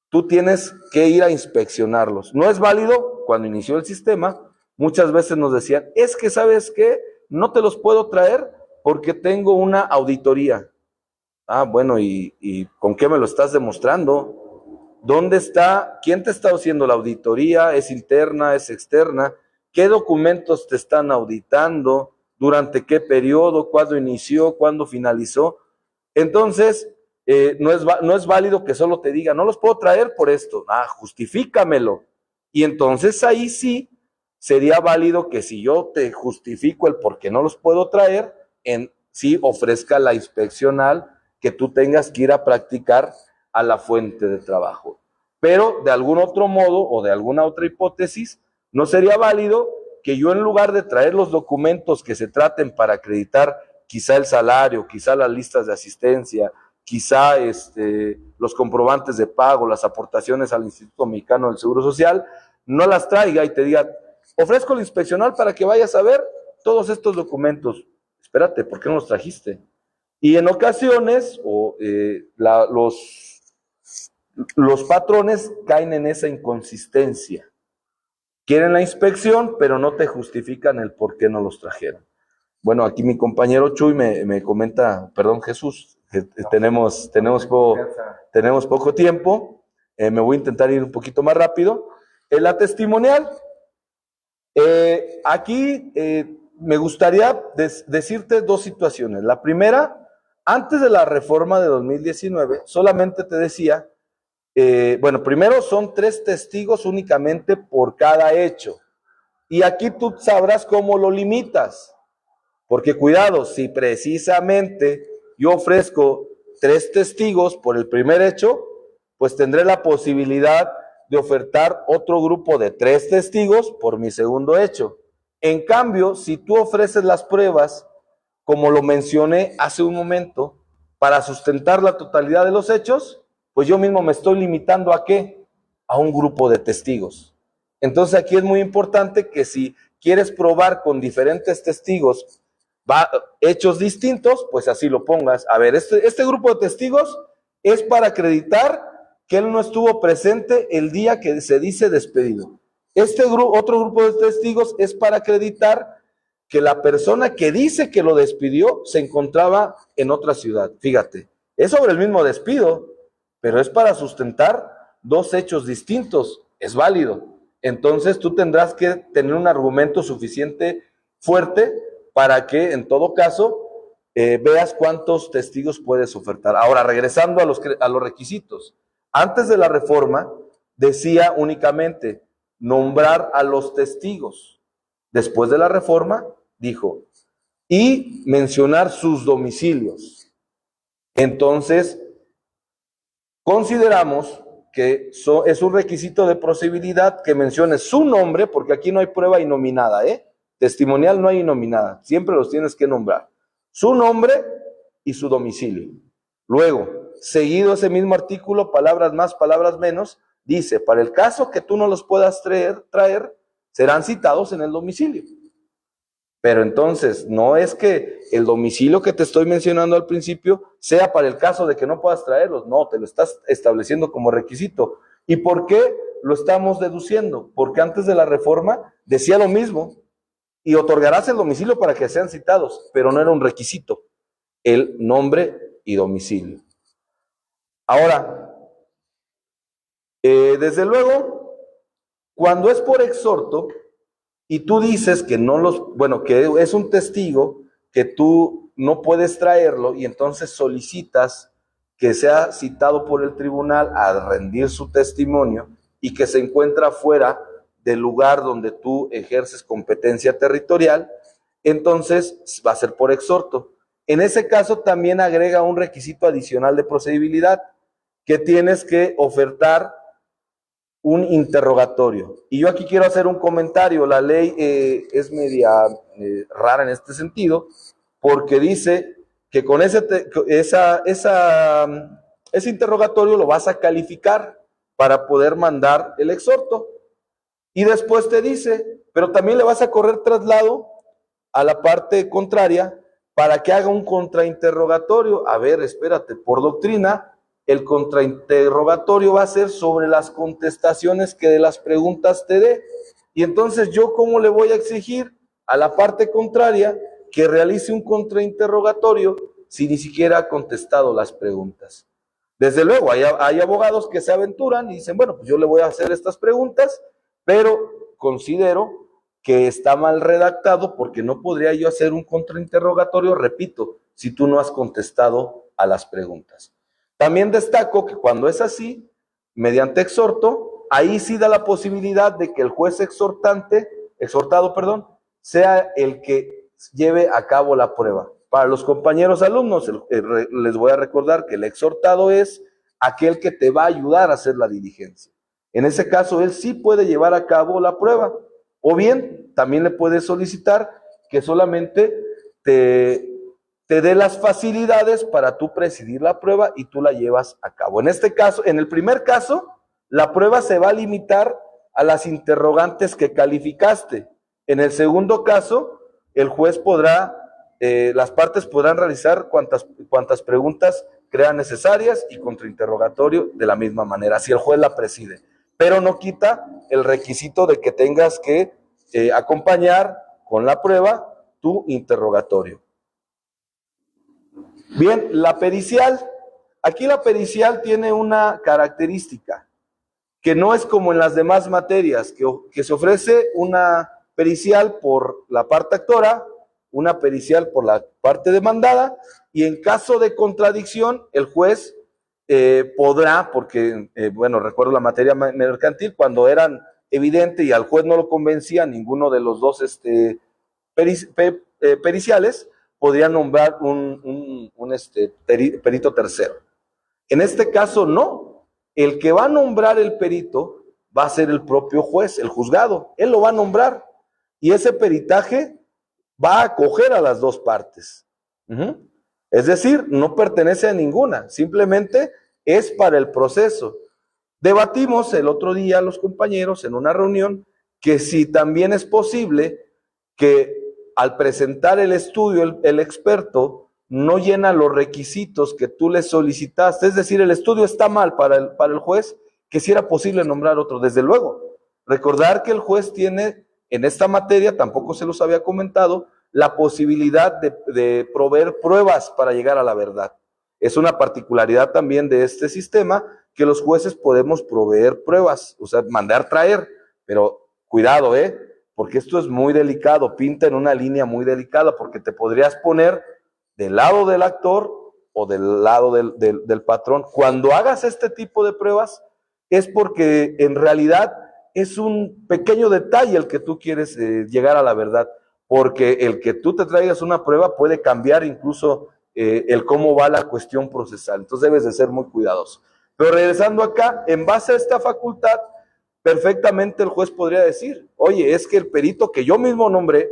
[SPEAKER 1] tú tienes que ir a inspeccionarlos. No es válido. Cuando inició el sistema, muchas veces nos decían, es que ¿sabes qué? No te los puedo traer porque tengo una auditoría. Bueno, ¿y con qué me lo estás demostrando? ¿Dónde está? ¿Quién te está haciendo la auditoría? ¿Es interna? ¿Es externa? ¿Qué documentos te están auditando? ¿Durante qué periodo? ¿Cuándo inició? ¿Cuándo finalizó? Entonces, no es válido que solo te diga, no los puedo traer por esto. Justifícamelo. Y entonces ahí sí sería válido que si yo te justifico el por qué no los puedo traer, sí ofrezca la inspeccional que tú tengas que ir a practicar a la fuente de trabajo. Pero de algún otro modo o de alguna otra hipótesis, no sería válido que yo en lugar de traer los documentos que se traten para acreditar quizá el salario, quizá las listas de asistencia, quizá los comprobantes de pago, las aportaciones al Instituto Mexicano del Seguro Social, no las traiga y te diga, ofrezco la inspeccional para que vayas a ver todos estos documentos. Espérate, ¿por qué no los trajiste? Y en ocasiones los patrones caen en esa inconsistencia. Quieren la inspección, pero no te justifican el por qué no los trajeron. Bueno, aquí mi compañero Chuy me comenta, perdón Jesús, tenemos poco tiempo, me voy a intentar ir un poquito más rápido. La testimonial, aquí me gustaría decirte dos situaciones. La primera, antes de la reforma de 2019, solamente te decía, primero son 3 testigos únicamente por cada hecho. Y aquí tú sabrás cómo lo limitas. Porque cuidado, si precisamente yo ofrezco 3 testigos por el primer hecho, pues tendré la posibilidad de ofertar otro grupo de 3 testigos por mi segundo hecho. En cambio, si tú ofreces las pruebas, como lo mencioné hace un momento, para sustentar la totalidad de los hechos, pues yo mismo me estoy limitando ¿a qué? A un grupo de testigos. Entonces aquí es muy importante que si quieres probar con diferentes testigos hechos distintos, pues así lo pongas. A ver, este grupo de testigos es para acreditar que él no estuvo presente el día que se dice despedido. Otro grupo de testigos es para acreditar que la persona que dice que lo despidió se encontraba en otra ciudad. Fíjate, es sobre el mismo despido, pero es para sustentar 2 hechos distintos. Es válido. entonces tú tendrás que tener un argumento suficiente fuerte para que en todo caso veas cuántos testigos puedes ofertar. Ahora, regresando a los requisitos. Antes de la reforma decía únicamente nombrar a los testigos. Después de la reforma dijo, y mencionar sus domicilios. Entonces, consideramos que es un requisito de procedibilidad que mencione su nombre, porque aquí no hay prueba innominada, testimonial no hay innominada, siempre los tienes que nombrar. Su nombre y su domicilio. Luego, seguido ese mismo artículo, palabras más, palabras menos, dice, para el caso que tú no los puedas traer, serán citados en el domicilio. Pero entonces, no es que el domicilio que te estoy mencionando al principio sea para el caso de que no puedas traerlos. No, te lo estás estableciendo como requisito. ¿Y por qué lo estamos deduciendo? Porque antes de la reforma decía lo mismo. Y otorgarás el domicilio para que sean citados, pero no era un requisito. El nombre y domicilio. Ahora, desde luego, cuando es por exhorto, y tú dices que que es un testigo, que tú no puedes traerlo, y entonces solicitas que sea citado por el tribunal a rendir su testimonio, y que se encuentra fuera del lugar donde tú ejerces competencia territorial, entonces va a ser por exhorto. En ese caso también agrega un requisito adicional de procedibilidad, que tienes que ofertar un interrogatorio. Y yo aquí quiero hacer un comentario. La ley es media rara en este sentido, porque dice que con ese interrogatorio lo vas a calificar para poder mandar el exhorto. Y después te dice, pero también le vas a correr traslado a la parte contraria para que haga un contrainterrogatorio. A ver, espérate, por doctrina, el contrainterrogatorio va a ser sobre las contestaciones que de las preguntas te dé. Y entonces, ¿yo cómo le voy a exigir a la parte contraria que realice un contrainterrogatorio si ni siquiera ha contestado las preguntas? Desde luego, hay abogados que se aventuran y dicen, bueno, pues yo le voy a hacer estas preguntas, pero considero que está mal redactado porque no podría yo hacer un contrainterrogatorio, repito, si tú no has contestado a las preguntas. También destaco que cuando es así, mediante exhorto, ahí sí da la posibilidad de que el juez exhortado, sea el que lleve a cabo la prueba. Para los compañeros alumnos, les voy a recordar que el exhortado es aquel que te va a ayudar a hacer la diligencia. En ese caso, él sí puede llevar a cabo la prueba. O bien, también le puedes solicitar que solamente te dé las facilidades para tú presidir la prueba y tú la llevas a cabo. En este caso, en el primer caso, la prueba se va a limitar a las interrogantes que calificaste. En el segundo caso, el juez las partes podrán realizar cuantas preguntas crean necesarias y contrainterrogatorio de la misma manera, si el juez la preside. Pero no quita el requisito de que tengas que acompañar con la prueba tu interrogatorio. Bien, la pericial. Aquí la pericial tiene una característica, que no es como en las demás materias, que se ofrece una pericial por la parte actora, una pericial por la parte demandada, y en caso de contradicción, el juez podrá, porque, recuerdo la materia mercantil, cuando eran evidente y al juez no lo convencía ninguno de los dos periciales, podría nombrar un perito tercero. En este caso no, el que va a nombrar el perito va a ser el propio juez, el juzgado, él lo va a nombrar y ese peritaje va a acoger a las dos partes. Es decir, no pertenece a ninguna, simplemente es para el proceso. Debatimos el otro día los compañeros en una reunión que si también es posible que al presentar el estudio, el experto no llena los requisitos que tú le solicitaste, es decir, el estudio está mal para el juez, que si era posible nombrar otro. Desde luego, recordar que el juez tiene en esta materia, tampoco se los había comentado, la posibilidad de proveer pruebas para llegar a la verdad. Es una particularidad también de este sistema que los jueces podemos proveer pruebas, o sea, mandar traer Pero cuidado, porque esto es muy delicado, pinta en una línea muy delicada, porque te podrías poner del lado del actor o del lado del patrón. Cuando hagas este tipo de pruebas, es porque en realidad es un pequeño detalle el que tú quieres llegar a la verdad, porque el que tú te traigas una prueba puede cambiar incluso el cómo va la cuestión procesal. Entonces debes de ser muy cuidadoso. Pero regresando acá, en base a esta facultad, perfectamente el juez podría decir, oye, es que el perito que yo mismo nombré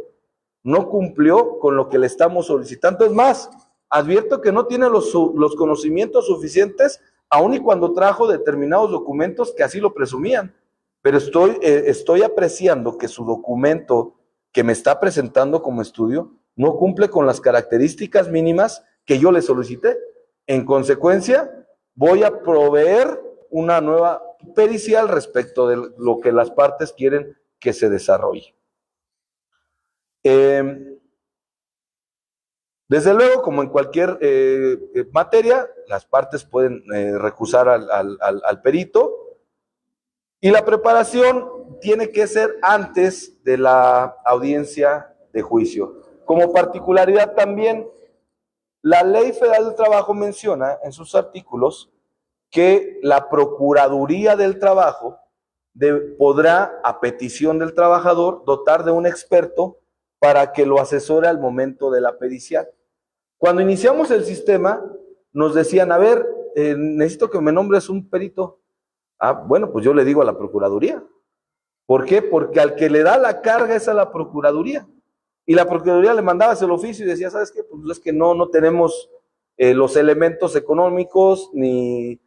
[SPEAKER 1] no cumplió con lo que le estamos solicitando. Es más, advierto que no tiene los conocimientos suficientes, aun y cuando trajo determinados documentos que así lo presumían. Pero estoy apreciando que su documento que me está presentando como estudio no cumple con las características mínimas que yo le solicité. En consecuencia, voy a proveer una nueva pericial respecto de lo que las partes quieren que se desarrolle. Desde luego, como en cualquier materia, las partes pueden recusar al perito, y la preparación tiene que ser antes de la audiencia de juicio. Como particularidad también, la Ley Federal del Trabajo menciona en sus artículos que la Procuraduría del Trabajo podrá, a petición del trabajador, dotar de un experto para que lo asesore al momento de la pericial. Cuando iniciamos el sistema, nos decían, a ver, necesito que me nombres un perito. Bueno, pues yo le digo a la Procuraduría. ¿Por qué? Porque al que le da la carga es a la Procuraduría. Y la Procuraduría le mandaba el oficio y decía, ¿sabes qué? Pues es que no tenemos los elementos económicos, ni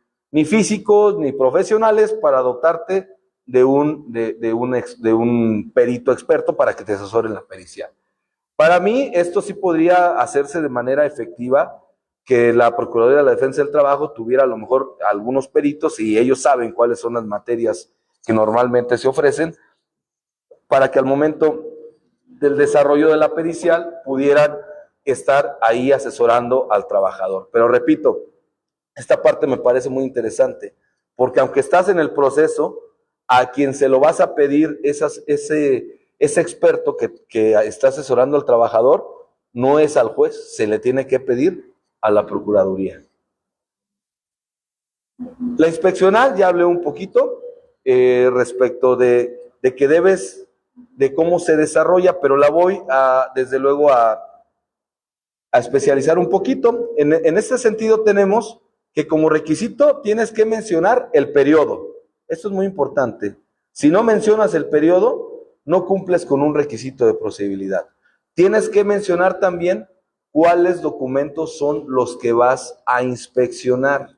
[SPEAKER 1] físicos, ni profesionales para dotarte de un perito experto para que te asesore en la pericial. Para mí, esto sí podría hacerse de manera efectiva, que la Procuraduría de la Defensa del Trabajo tuviera a lo mejor algunos peritos, y ellos saben cuáles son las materias que normalmente se ofrecen, para que al momento del desarrollo de la pericial pudieran estar ahí asesorando al trabajador. Pero repito, esta parte me parece muy interesante, porque aunque estás en el proceso, a quien se lo vas a pedir ese experto que está asesorando al trabajador no es al juez, se le tiene que pedir a la Procuraduría. La inspeccional, ya hablé un poquito respecto de que debes, de cómo se desarrolla, pero la voy desde luego a especializar un poquito. En este sentido tenemos que como requisito tienes que mencionar el periodo. Esto es muy importante. Si no mencionas el periodo, no cumples con un requisito de procedibilidad. Tienes que mencionar también cuáles documentos son los que vas a inspeccionar.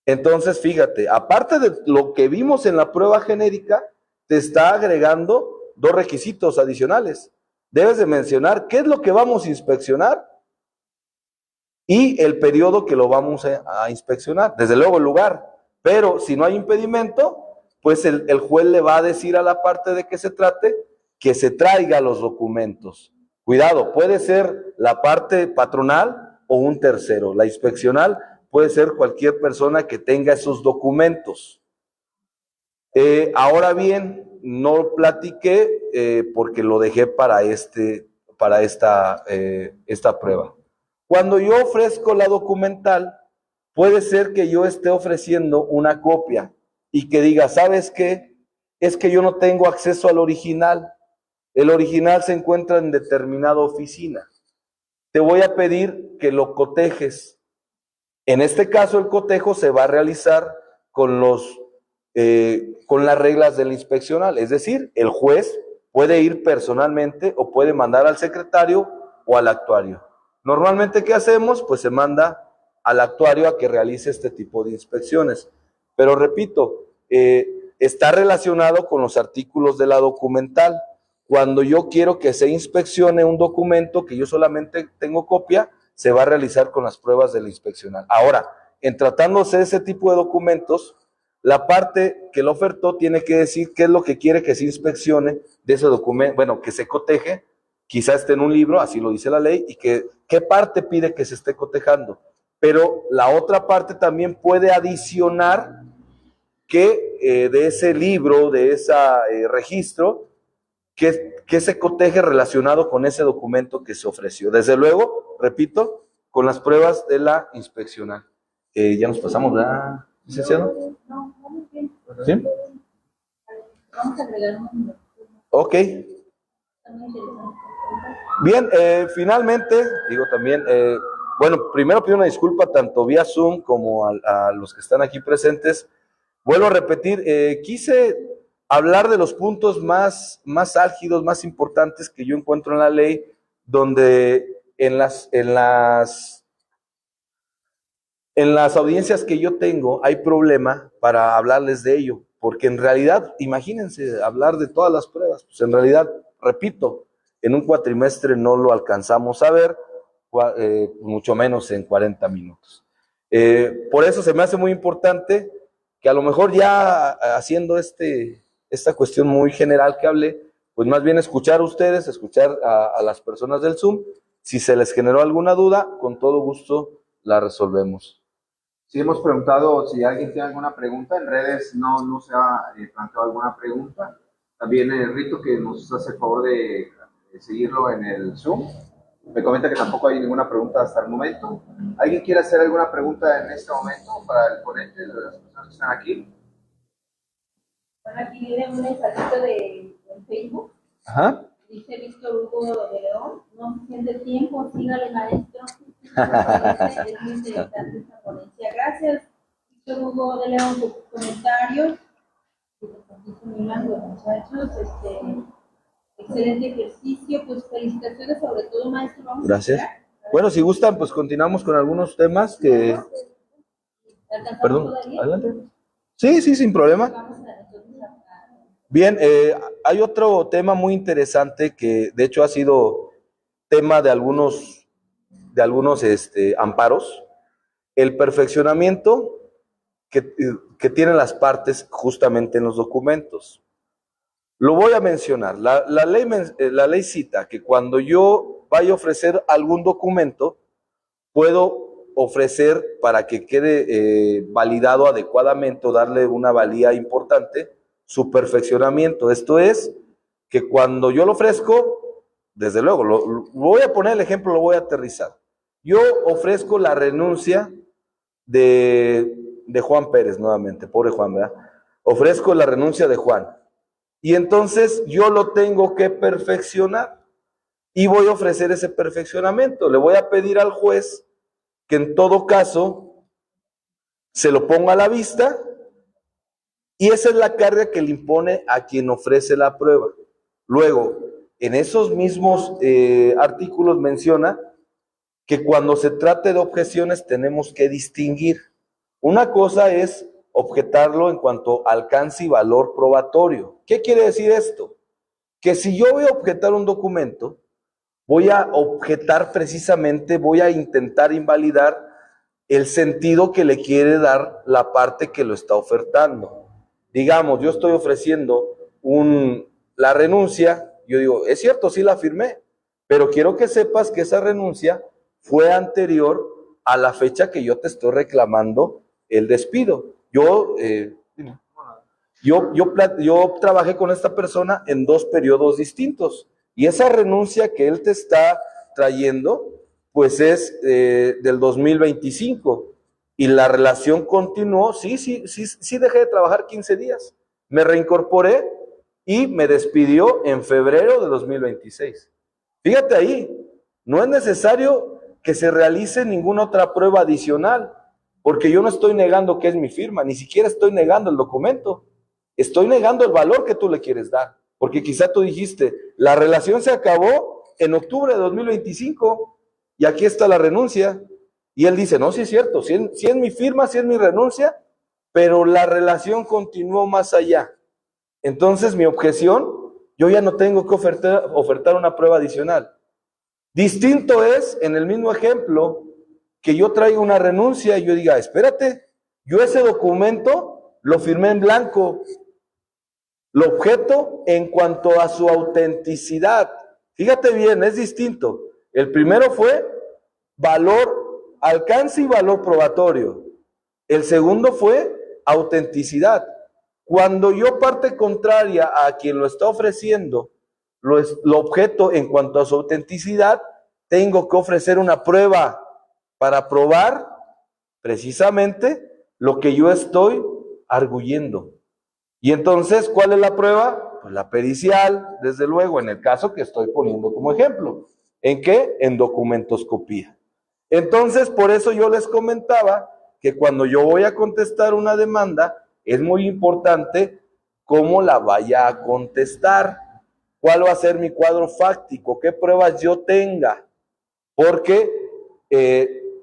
[SPEAKER 1] Entonces, fíjate, aparte de lo que vimos en la prueba genérica, te está agregando dos requisitos adicionales. Debes de mencionar qué es lo que vamos a inspeccionar y el periodo que lo vamos a inspeccionar. Desde luego el lugar. Pero si no hay impedimento, pues el juez le va a decir a la parte de que se trate que se traiga los documentos. Cuidado, puede ser la parte patronal o un tercero. La inspeccional puede ser cualquier persona que tenga esos documentos. Ahora bien, no platiqué porque lo dejé para esta prueba. Cuando yo ofrezco la documental, puede ser que yo esté ofreciendo una copia y que diga, ¿sabes qué? Es que yo no tengo acceso al original. El original se encuentra en determinada oficina. Te voy a pedir que lo cotejes. En este caso, el cotejo se va a realizar con las reglas del inspeccional. Es decir, el juez puede ir personalmente o puede mandar al secretario o al actuario. Normalmente, ¿qué hacemos? Pues se manda al actuario a que realice este tipo de inspecciones. Pero repito, está relacionado con los artículos de la documental. Cuando yo quiero que se inspeccione un documento que yo solamente tengo copia, se va a realizar con las pruebas de la inspeccional. Ahora, en tratándose de ese tipo de documentos, la parte que lo ofertó tiene que decir qué es lo que quiere que se inspeccione de ese documento, bueno, que se coteje, quizás esté en un libro, así lo dice la ley, y qué parte pide que se esté cotejando. Pero la otra parte también puede adicionar que de ese libro, de ese registro, que se coteje relacionado con ese documento que se ofreció. Desde luego, repito, con las pruebas de la inspeccional. Ya nos pasamos, ¿verdad, licenciado? ¿Sí?
[SPEAKER 3] Vamos a agregar un número.
[SPEAKER 1] Ok. Bien, finalmente, digo también, bueno, primero pido una disculpa tanto vía Zoom como a los que están aquí presentes. Vuelvo a repetir, quise hablar de los puntos más álgidos, más importantes que yo encuentro en la ley, donde en las audiencias que yo tengo hay problema para hablarles de ello, porque en realidad, imagínense, hablar de todas las pruebas, pues en realidad, repito, en un cuatrimestre no lo alcanzamos a ver, mucho menos en 40 minutos. Por eso se me hace muy importante que a lo mejor ya haciendo esta cuestión muy general que hablé, pues más bien escuchar a ustedes, escuchar a las personas del Zoom, si se les generó alguna duda, con todo gusto la resolvemos.
[SPEAKER 2] Sí, hemos preguntado si alguien tiene alguna pregunta. En redes no se ha planteado alguna pregunta. También Rito, que nos hace el favor de seguirlo en el Zoom, me comenta que tampoco hay ninguna pregunta hasta el momento. ¿Alguien quiere hacer alguna pregunta en este momento para el ponente, de las personas que están aquí?
[SPEAKER 3] Bueno, aquí viene un mensajito de Facebook.
[SPEAKER 1] Ajá.
[SPEAKER 3] Dice Víctor Hugo de León, no se siente tiempo, sígale maestro. Es muy interesante esta ponencia. Gracias, Víctor Hugo de León, por sus comentarios. Muchachos, excelente ejercicio, pues felicitaciones sobre todo, maestro. Vamos
[SPEAKER 1] Gracias.
[SPEAKER 3] a esperar.
[SPEAKER 1] Bueno, si gustan, pues continuamos con algunos temas que... Perdón, adelante. Sí, sin problema.
[SPEAKER 3] Vamos a
[SPEAKER 1] Bien, hay otro tema muy interesante que de hecho ha sido tema de algunos amparos, el perfeccionamiento que tienen las partes justamente en los documentos. Lo voy a mencionar. La ley cita que cuando yo vaya a ofrecer algún documento, puedo ofrecer para que quede validado adecuadamente o darle una valía importante, su perfeccionamiento. Esto es, que cuando yo lo ofrezco, desde luego, lo voy a poner el ejemplo, lo voy a aterrizar. Yo ofrezco la renuncia de Juan Pérez, nuevamente, pobre Juan, ¿verdad? Ofrezco la renuncia de Juan. Y entonces yo lo tengo que perfeccionar. Y voy a ofrecer ese perfeccionamiento. Le voy a pedir al juez que en todo caso se lo ponga a la vista, y esa es la carga que le impone a quien ofrece la prueba. Luego, en esos mismos artículos menciona que cuando se trate de objeciones tenemos que distinguir. Una cosa es objetarlo en cuanto a alcance y valor probatorio. ¿Qué quiere decir esto? Que si yo voy a objetar un documento, voy a objetar precisamente, voy a intentar invalidar el sentido que le quiere dar la parte que lo está ofertando. Digamos, yo estoy ofreciendo la renuncia, yo digo, es cierto, sí la firmé, pero quiero que sepas que esa renuncia fue anterior a la fecha que yo te estoy reclamando el despido. Yo trabajé con esta persona en 2 periodos distintos, y esa renuncia que él te está trayendo, pues es del 2025, y la relación continuó. Sí, dejé de trabajar 15 días, me reincorporé y me despidió en febrero de 2026. Fíjate ahí, no es necesario que se realice ninguna otra prueba adicional, porque yo no estoy negando que es mi firma, ni siquiera estoy negando el documento, estoy negando el valor que tú le quieres dar, porque quizá tú dijiste, la relación se acabó en octubre de 2025 y aquí está la renuncia. Y él dice, no, sí es cierto, sí es mi firma, sí es mi renuncia, pero la relación continuó más allá. Entonces mi objeción, yo ya no tengo que ofertar una prueba adicional. Distinto es, en el mismo ejemplo, que yo traiga una renuncia y yo diga, espérate, yo ese documento lo firmé en blanco, lo objeto en cuanto a su autenticidad. Fíjate bien, es distinto. El primero fue alcance y valor probatorio. El segundo fue autenticidad. Cuando yo parte contraria a quien lo está ofreciendo, lo objeto en cuanto a su autenticidad, tengo que ofrecer una prueba para probar precisamente lo que yo estoy arguyendo. Y entonces, ¿cuál es la prueba? Pues la pericial, desde luego, en el caso que estoy poniendo como ejemplo. ¿En qué? En documentoscopía. Entonces, por eso yo les comentaba que cuando yo voy a contestar una demanda, es muy importante cómo la vaya a contestar, cuál va a ser mi cuadro fáctico, qué pruebas yo tenga, porque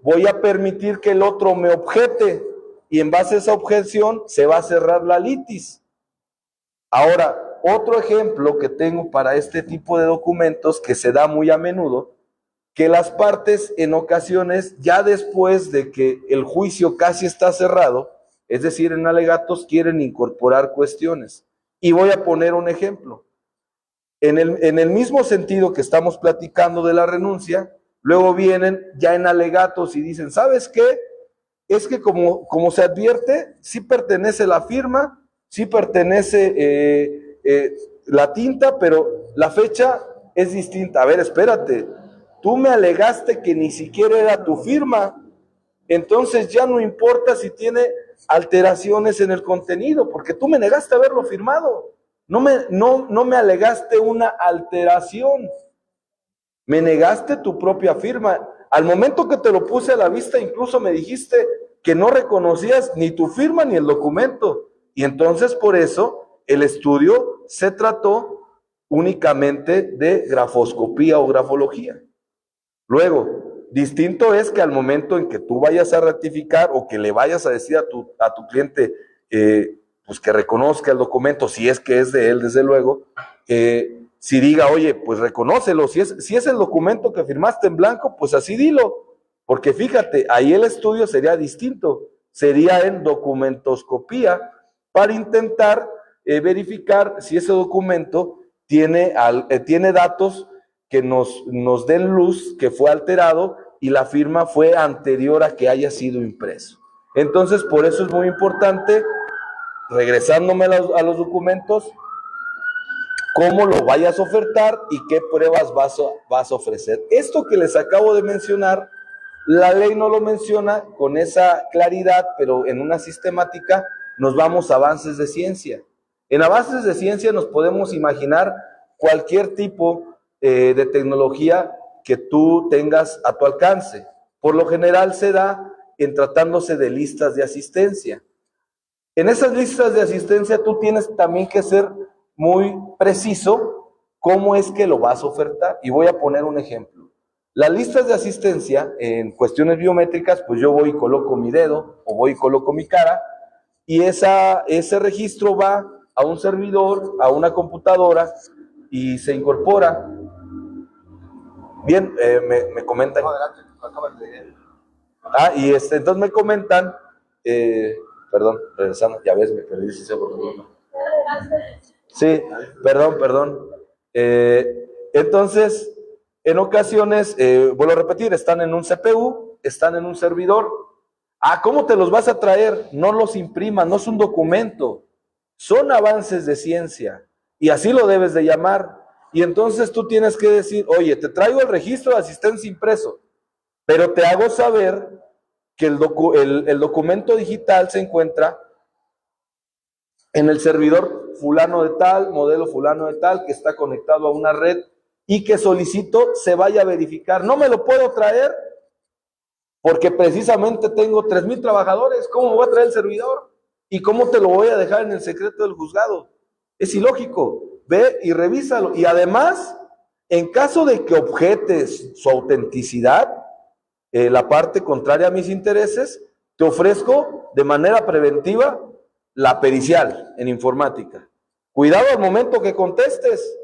[SPEAKER 1] voy a permitir que el otro me objete y en base a esa objeción se va a cerrar la litis. Ahora, otro ejemplo que tengo para este tipo de documentos que se da muy a menudo, que las partes en ocasiones, ya después de que el juicio casi está cerrado, es decir, en alegatos quieren incorporar cuestiones. Y voy a poner un ejemplo. En el mismo sentido que estamos platicando de la renuncia, luego vienen ya en alegatos y dicen, ¿sabes qué? Es que como se advierte, sí pertenece la firma, sí pertenece la tinta, pero la fecha es distinta. A ver, espérate, tú me alegaste que ni siquiera era tu firma, entonces ya no importa si tiene alteraciones en el contenido, porque tú me negaste haberlo firmado. No me alegaste una alteración, me negaste tu propia firma. Al momento que te lo puse a la vista, incluso me dijiste que no reconocías ni tu firma ni el documento. Y entonces por eso el estudio se trató únicamente de grafoscopía o grafología. Luego, distinto es que al momento en que tú vayas a ratificar o que le vayas a decir a tu cliente pues que reconozca el documento, si es que es de él, desde luego, si diga, oye, pues reconócelo, si es el documento que firmaste en blanco, pues así dilo, porque fíjate, ahí el estudio sería distinto, sería en documentoscopía, para intentar verificar si ese documento tiene datos que nos den luz, que fue alterado y la firma fue anterior a que haya sido impreso. Entonces, por eso es muy importante, regresándome a los documentos, cómo lo vayas a ofertar y qué pruebas vas a ofrecer. Esto que les acabo de mencionar, la ley no lo menciona con esa claridad, pero en una sistemática nos vamos a avances de ciencia. En avances de ciencia nos podemos imaginar cualquier tipo de tecnología que tú tengas a tu alcance. Por lo general se da en tratándose de listas de asistencia. En esas listas de asistencia tú tienes también que ser muy preciso cómo es que lo vas a ofertar. Y voy a poner un ejemplo. Las listas de asistencia en cuestiones biométricas, pues yo voy y coloco mi dedo o voy y coloco mi cara y ese registro va a un servidor, a una computadora y se incorpora. Bien, me comentan. Y entonces me comentan, perdón, regresando, ya ves, me perdí, si sé por qué. Sí, perdón. Entonces, en ocasiones, vuelvo a repetir, están en un CPU, están en un servidor. ¿Cómo te los vas a traer? No los impriman, no es un documento. Son avances de ciencia y así lo debes de llamar. Y entonces tú tienes que decir, oye, te traigo el registro de asistencia impreso, pero te hago saber que el documento digital se encuentra en el servidor fulano de tal, modelo fulano de tal, que está conectado a una red y que solicito se vaya a verificar. No me lo puedo traer porque precisamente tengo 3,000 trabajadores. ¿Cómo me voy a traer el servidor? ¿Y cómo te lo voy a dejar en el secreto del juzgado? Es ilógico. Ve y revísalo. Y además, en caso de que objetes su autenticidad, la parte contraria a mis intereses, te ofrezco de manera preventiva la pericial en informática. Cuidado al momento que contestes,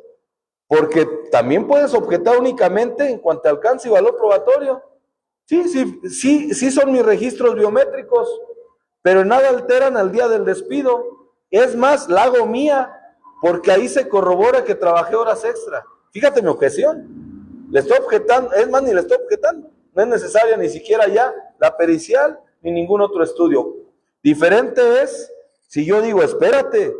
[SPEAKER 1] porque también puedes objetar únicamente en cuanto a alcance y valor probatorio. Sí son mis registros biométricos, pero nada alteran al día del despido. Es más, la hago mía, porque ahí se corrobora que trabajé horas extra. Fíjate mi objeción. Le estoy objetando, es más, ni le estoy objetando. No es necesaria ni siquiera ya la pericial ni ningún otro estudio. Diferente es Si yo digo, espérate,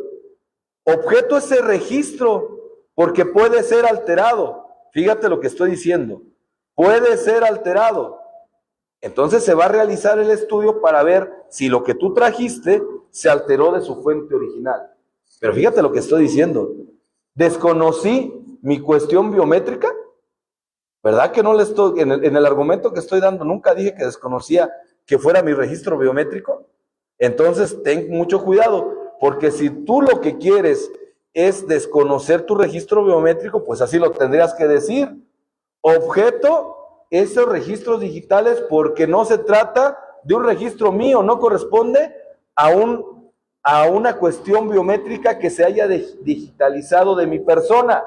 [SPEAKER 1] objeto ese registro, porque puede ser alterado. Fíjate lo que estoy diciendo. Puede ser alterado. Entonces se va a realizar el estudio para ver si lo que tú trajiste se alteró de su fuente original. Pero fíjate lo que estoy diciendo. Desconocí mi cuestión biométrica. ¿Verdad que no le estoy, en el argumento que estoy dando, nunca dije que desconocía que fuera mi registro biométrico? Entonces, ten mucho cuidado, porque si tú lo que quieres es desconocer tu registro biométrico, pues así lo tendrías que decir. Objeto esos registros digitales porque no se trata de un registro mío, no corresponde a una cuestión biométrica que se haya digitalizado de mi persona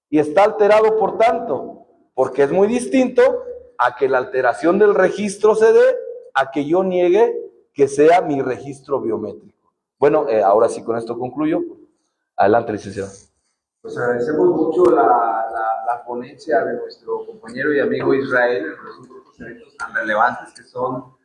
[SPEAKER 1] y está alterado por tanto, porque es muy distinto a que la alteración del registro se dé a que yo niegue que sea mi registro biométrico. Bueno, ahora sí con esto concluyo. Adelante, licenciado.
[SPEAKER 2] Pues agradecemos mucho la ponencia de nuestro compañero y amigo Israel en los grupos eventos tan relevantes que son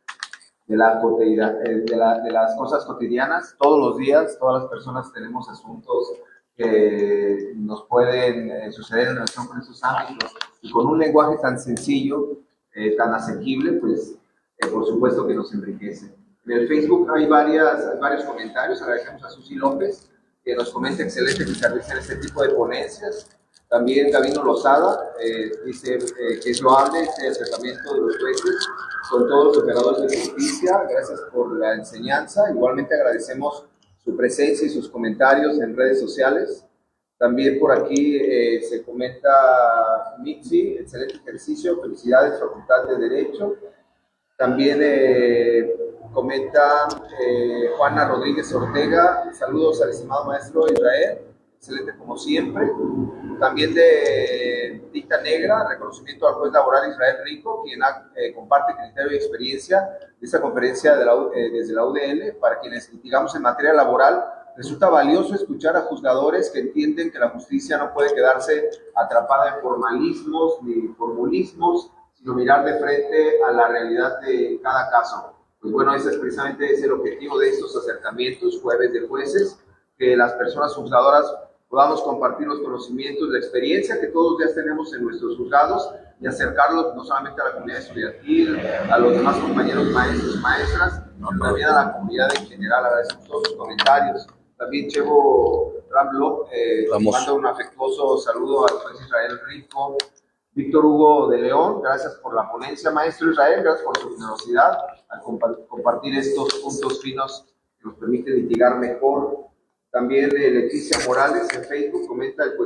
[SPEAKER 2] de las cosas cotidianas. Todos los días, todas las personas tenemos asuntos que nos pueden suceder en relación con esos ámbitos y con un lenguaje tan sencillo, tan asequible, pues por supuesto que nos enriquece. En el Facebook hay varios comentarios. Agradecemos a Susi López, que nos comenta excelente que se realicen este tipo de ponencias. También Gabino Lozada dice que es loable el tratamiento de los jueces con todos los operadores de justicia. Gracias por la enseñanza. Igualmente agradecemos su presencia y sus comentarios en redes sociales. También por aquí se comenta Mitzi, excelente ejercicio, felicidades, Facultad de Derecho. También comenta Juana Rodríguez Ortega, saludos al estimado maestro Israel, excelente como siempre. También de Dicta Negra, reconocimiento al juez laboral Israel Rico, quien comparte criterio y experiencia de esta conferencia desde la UDL. Para quienes litigamos en materia laboral, resulta valioso escuchar a juzgadores que entienden que la justicia no puede quedarse atrapada en formalismos ni formulismos, sino mirar de frente a la realidad de cada caso. Pues bueno, ese es precisamente el objetivo de estos acercamientos, jueves de jueces, que las personas juzgadoras podamos compartir los conocimientos, la experiencia que todos ya tenemos en nuestros juzgados y acercarlos no solamente a la comunidad estudiantil, a los demás compañeros maestros y maestras, sino también a la comunidad en general. Agradecemos todos sus comentarios. También Chevo Ramlo manda un afectuoso saludo al juez Israel Rico. Víctor Hugo de León, gracias por la ponencia, maestro Israel, gracias por su generosidad al compartir estos puntos finos que nos permiten litigar mejor. También Leticia Morales en Facebook comenta el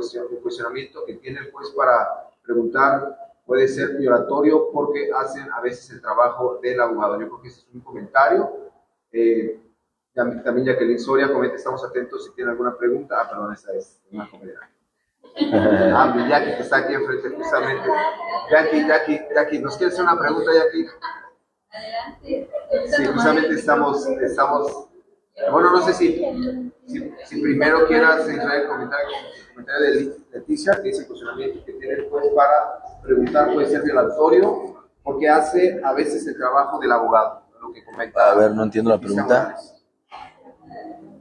[SPEAKER 2] cuestionamiento que tiene el juez para preguntar, puede ser violatorio porque hacen a veces el trabajo del abogado. Yo creo que ese es un comentario. También Jacqueline Soria comenta, estamos atentos si tiene alguna pregunta. Perdón, esta es una comedia. Mi Jackie, que está aquí enfrente justamente. Jackie, ¿nos quieres hacer una pregunta, Jackie?
[SPEAKER 3] Adelante.
[SPEAKER 2] Sí, justamente estamos bueno, no sé si primero quieras entrar el comentario de Leticia, que dice el cuestionamiento que tiene el juez para preguntar, puede ser violatorio, porque hace a veces el trabajo del abogado, lo que comenta.
[SPEAKER 1] A ver, no entiendo la
[SPEAKER 2] Leticia
[SPEAKER 1] pregunta.
[SPEAKER 2] Morales.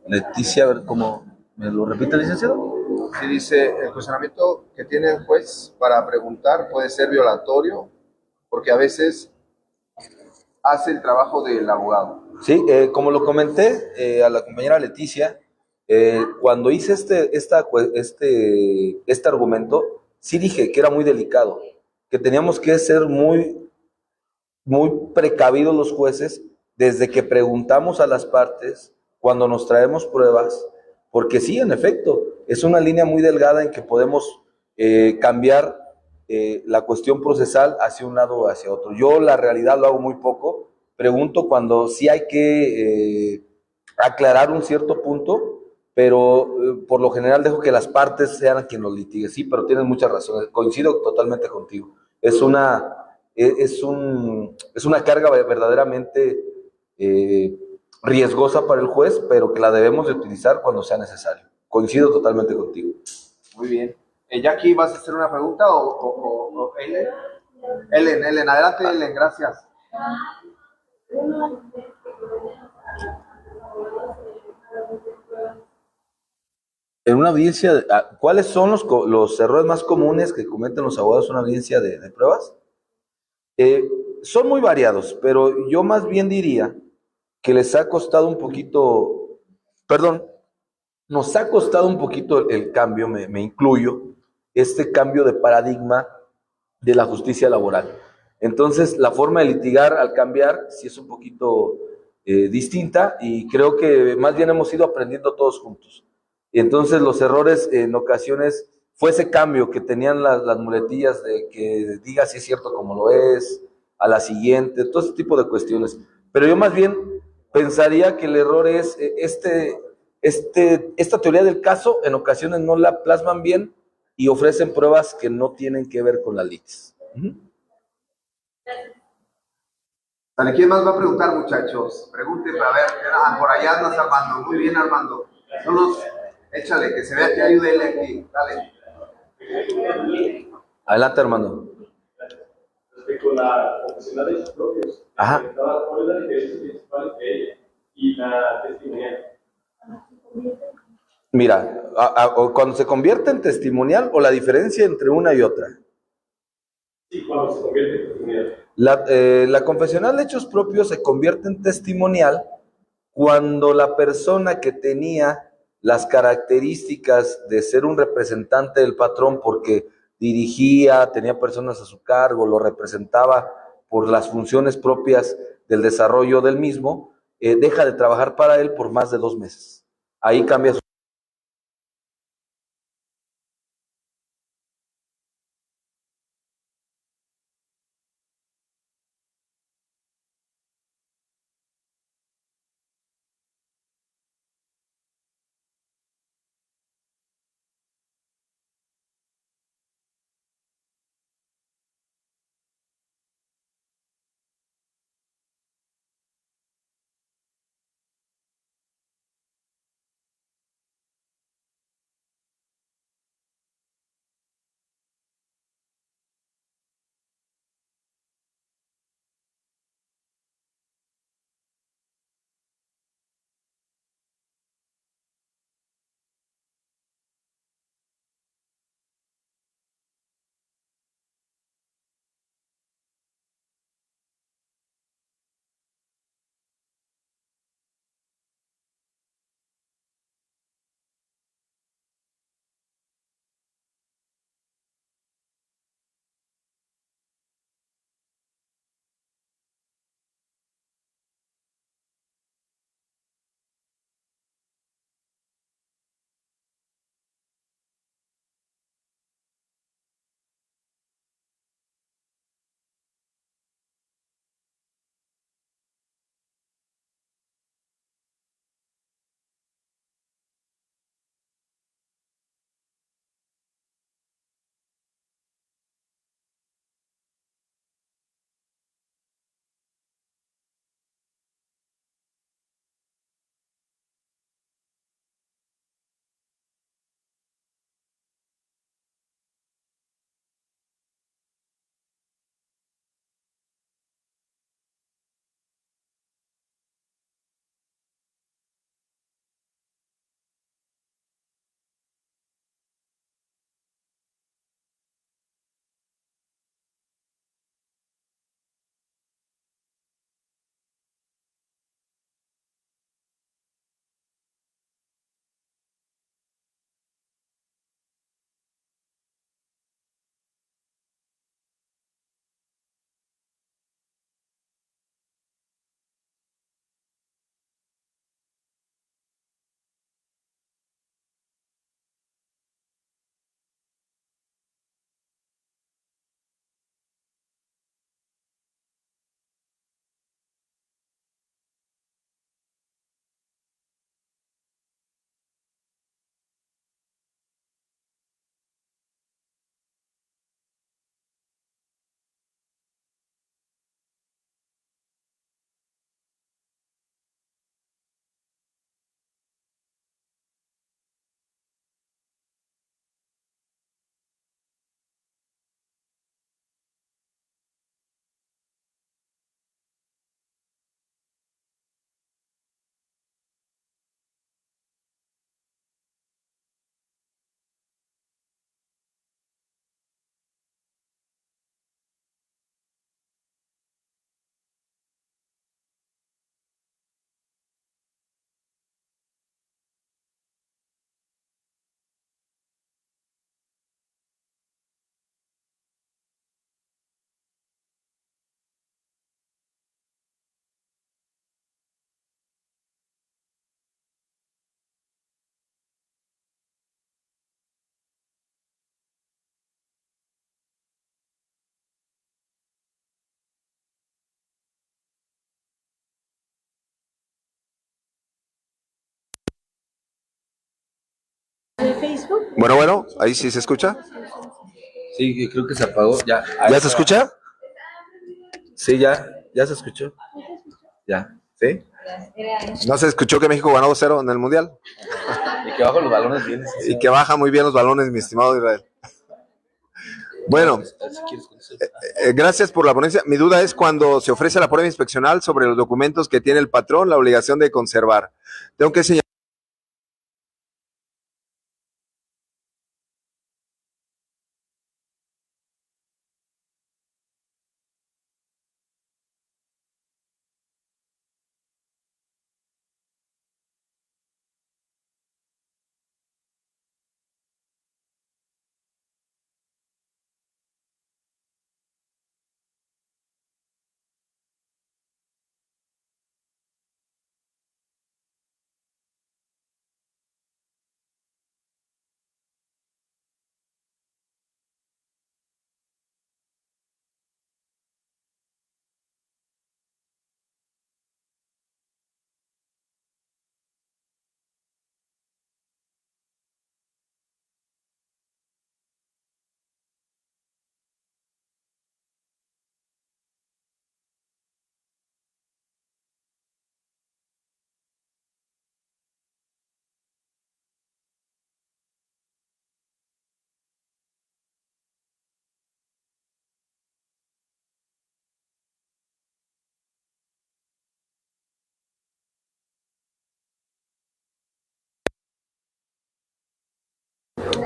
[SPEAKER 1] Leticia, a ver cómo, ¿me lo repite, licenciado?
[SPEAKER 2] Sí, dice, el cuestionamiento que tiene el juez para preguntar puede ser violatorio, porque a veces hace el trabajo del abogado.
[SPEAKER 1] Sí, como lo comenté a la compañera Leticia, cuando hice este argumento, sí dije que era muy delicado, que teníamos que ser muy, muy precavidos los jueces desde que preguntamos a las partes, cuando nos traemos pruebas, porque sí, en efecto, es una línea muy delgada en que podemos cambiar la cuestión procesal hacia un lado o hacia otro. Yo la realidad lo hago muy poco, pregunto cuando sí hay que aclarar un cierto punto, pero por lo general dejo que las partes sean quien los litigue. Sí, pero tienes muchas razones, coincido totalmente contigo. Es una carga verdaderamente riesgosa para el juez, pero que la debemos de utilizar cuando sea necesario. Coincido totalmente contigo.
[SPEAKER 2] Muy bien. Jackie, ¿vas a hacer una pregunta o Ellen? Ellen, adelante, Ellen, gracias.
[SPEAKER 1] En una audiencia, ¿cuáles son los errores más comunes que cometen los abogados en una audiencia de pruebas? Son muy variados, pero yo más bien diría que les ha costado un poquito, perdón, nos ha costado un poquito el cambio, me incluyo, este cambio de paradigma de la justicia laboral. Entonces, la forma de litigar al cambiar sí es un poquito distinta y creo que más bien hemos ido aprendiendo todos juntos. Y entonces los errores en ocasiones fue ese cambio que tenían las muletillas de que diga si es cierto como lo es, a la siguiente, todo ese tipo de cuestiones. Pero yo más bien pensaría que el error es esta teoría del caso en ocasiones no la plasman bien y ofrecen pruebas que no tienen que ver con las litis.
[SPEAKER 2] Vale, ¿quién más va a preguntar, muchachos? Pregunten, a ver, por allá andas Armando. Muy bien, Armando. No los, échale, que se vea que hay UDL aquí. Dale.
[SPEAKER 1] Adelante, hermano.
[SPEAKER 4] Respecto a la confesional de hechos propios,
[SPEAKER 1] Ajá.
[SPEAKER 4] ¿cuál es la diferencia principal entre ella y la testimonial?
[SPEAKER 1] Mira, cuando se convierte en testimonial o la diferencia entre una y otra.
[SPEAKER 4] Sí, cuando se convierte en testimonial.
[SPEAKER 1] La confesional de hechos propios se convierte en testimonial cuando la persona que tenía las características de ser un representante del patrón porque dirigía, tenía personas a su cargo, lo representaba por las funciones propias del desarrollo del mismo, deja de trabajar para él por más de 2 meses. Ahí cambia su
[SPEAKER 3] ¿De Facebook?
[SPEAKER 5] Bueno, ahí sí se escucha.
[SPEAKER 1] Sí, creo que se apagó. Ya,
[SPEAKER 5] ¿Ya se escucha?
[SPEAKER 1] Sí, ya se escuchó. Ya, ¿sí?
[SPEAKER 5] ¿No se escuchó que México ganó 2-0 en el Mundial?
[SPEAKER 1] Y que bajo los balones vienes.
[SPEAKER 5] Y que baja muy bien los balones, mi estimado Israel. Bueno, gracias por la ponencia. Mi duda es cuando se ofrece la prueba inspeccional sobre los documentos que tiene el patrón la obligación de conservar. Tengo que señalar.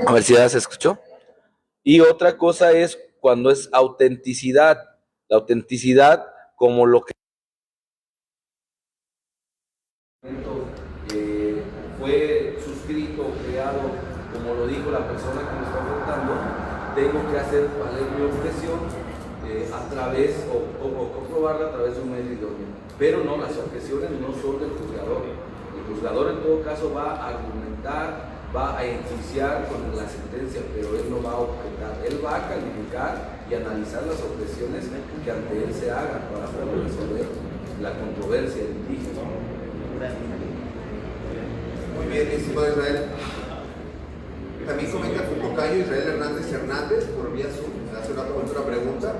[SPEAKER 1] A ver si ya se escuchó. Y otra cosa es cuando es autenticidad. La autenticidad como lo que fue suscrito, creado, como lo dijo la persona que me está preguntando, tengo que hacer valer mi objeción a través o comprobarla a través de un medio idóneo. Pero no, las objeciones no son del juzgador. El juzgador en todo caso va a argumentar, va a enjuiciar con la sentencia, pero él no va a objetar. Él va a calificar y analizar las objeciones que ante él se hagan para poder resolver la controversia del litigio.
[SPEAKER 5] Muy bien, estimado Israel. También comenta tu tocayo Israel Hernández por vía Zoom. Hace otra pregunta.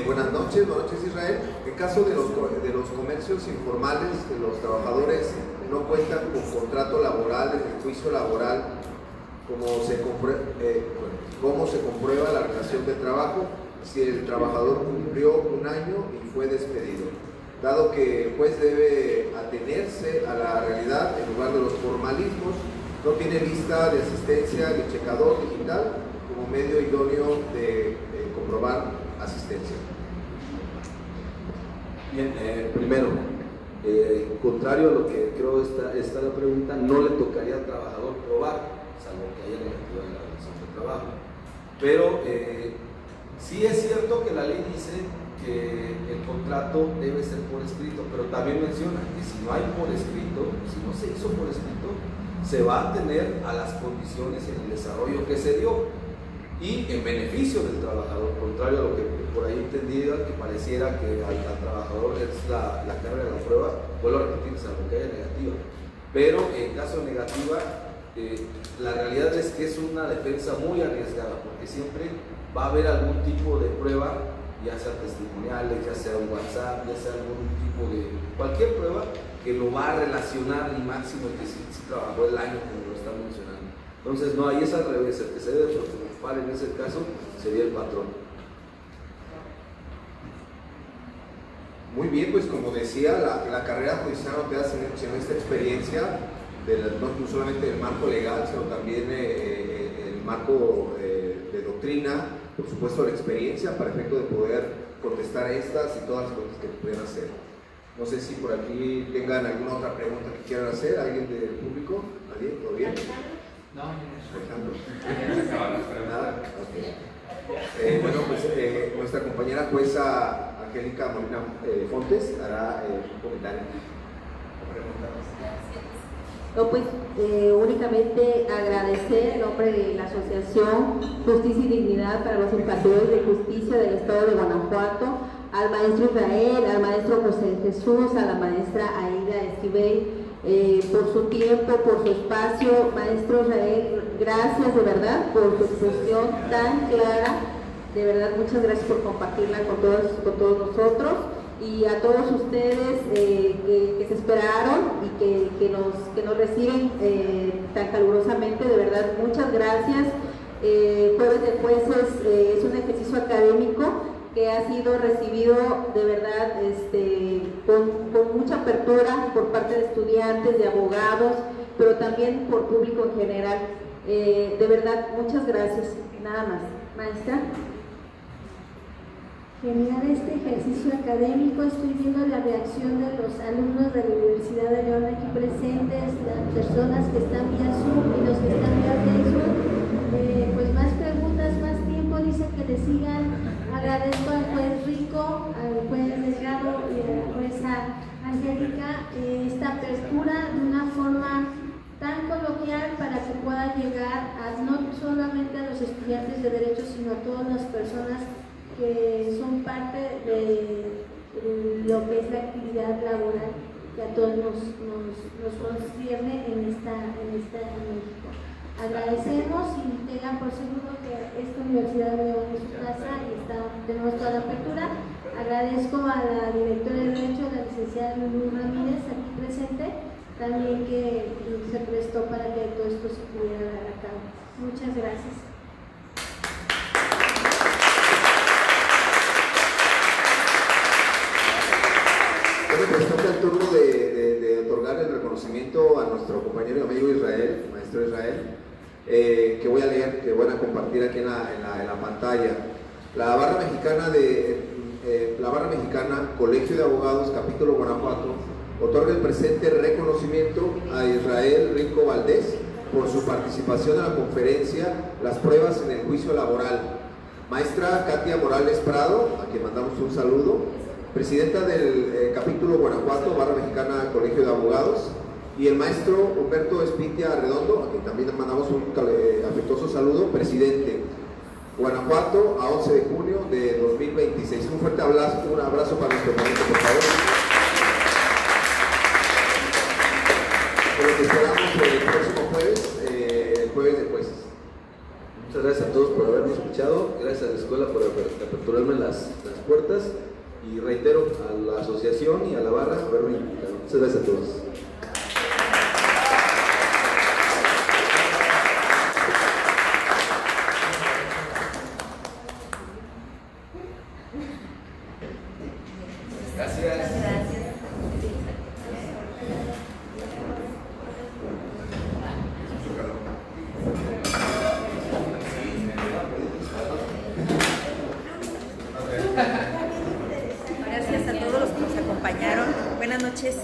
[SPEAKER 5] Buenas noches Israel. En caso de los comercios informales, que los trabajadores no cuentan con contrato laboral en el juicio laboral, ¿cómo se comprueba la relación de trabajo si el trabajador cumplió un año y fue despedido? Dado que el juez debe atenerse a la realidad en lugar de los formalismos, no tiene lista de asistencia ni checador digital como medio idóneo de comprobar asistencia.
[SPEAKER 1] Bien, primero, contrario a lo que creo está la pregunta, no le tocaría al trabajador probar, salvo que haya negativa en la relación de trabajo. Pero sí es cierto que la ley dice que el contrato debe ser por escrito, pero también menciona que si no hay por escrito, si no se hizo por escrito, se va a tener a las condiciones y el desarrollo que se dio y en beneficio del trabajador, contrario a lo que por ahí entendía, que pareciera que al trabajador es la carga de la prueba, vuelvo a repetir, salvo que haya negativa. Pero en caso de negativa, la realidad es que es una defensa muy arriesgada, porque siempre va a haber algún tipo de prueba, ya sea testimoniales, ya sea un WhatsApp, ya sea algún tipo de cualquier prueba que lo va a relacionar y máximo que si trabajó el año como lo está mencionando. Entonces no, ahí es al revés, el que se debe preocupar en ese caso sería el patrón.
[SPEAKER 5] Muy bien, pues como decía, la carrera judicial no te da sino esta experiencia, no solamente del marco legal, sino también el marco de doctrina, por supuesto la experiencia para efecto de poder contestar estas y todas las cosas que pueden hacer. No sé si por aquí tengan alguna otra pregunta que quieran hacer, ¿alguien del público? ¿Alguien? ¿Todo bien?
[SPEAKER 6] No,
[SPEAKER 5] Alejandro. Nada. Okay. Bueno, pues nuestra compañera jueza Angélica Molina Fontes hará un comentario.
[SPEAKER 7] No, pues únicamente agradecer en nombre de la Asociación Justicia y Dignidad para los Impartidores de Justicia del Estado de Guanajuato, al maestro Israel, al maestro José Jesús, a la maestra Aida Esquivel, por su tiempo, por su espacio. Maestro Israel, gracias de verdad por su exposición tan clara. De verdad, muchas gracias por compartirla con todos nosotros y a todos ustedes que se esperaron y que nos reciben tan calurosamente. De verdad, muchas gracias. Jueves de Jueces es un ejercicio académico que ha sido recibido de verdad con mucha apertura por parte de estudiantes, de abogados, pero también por público en general. De verdad, muchas gracias. Nada más. Maestra.
[SPEAKER 6] Genial este ejercicio académico. Estoy viendo la reacción de los alumnos de la Universidad de León aquí presentes, las personas que están vía Zoom y los que están vía Facebook. Pues más preguntas, más tiempo, dicen que le sigan. Agradezco al juez Rico, al juez Delgado y a la jueza Angélica esta apertura de una forma tan coloquial para que pueda llegar a no solamente a los estudiantes de Derecho, sino a todas las personas que son parte de lo que es la actividad laboral que a todos nos concierne en México. Agradecemos y tengan por seguro que esta Universidad de León es su casa y tenemos toda la apertura. Agradezco a la directora de Derecho, la licenciada Lulú Ramírez, aquí presente, también que se prestó para que todo esto se pudiera dar a cabo. Muchas gracias.
[SPEAKER 5] Bueno, pues toca el turno de otorgar el reconocimiento a nuestro compañero y amigo Israel, maestro Israel, que voy a leer, que voy a compartir aquí en la pantalla. La Barra Mexicana, Colegio de Abogados, Capítulo Guanajuato, otorga el presente reconocimiento a Israel Rico Valdés por su participación en la conferencia Las pruebas en el juicio laboral. Maestra Katia Morales Prado, a quien mandamos un saludo, presidenta del capítulo Guanajuato, Barra Mexicana, Colegio de Abogados, y el maestro Humberto Espitia Arredondo, a quien también mandamos un afectuoso saludo, presidente. Guanajuato, a 11 de junio de 2026. Un fuerte abrazo para nuestro ponente, por favor. Lo que esperamos el próximo jueves, el jueves de jueces.
[SPEAKER 8] Muchas gracias a todos por haberme escuchado, gracias a la escuela por aperturarme las puertas y reitero a la asociación y a la barra haberme invitado. Muchas gracias a todos.
[SPEAKER 9] Gracias a todos los que nos acompañaron. Buenas noches.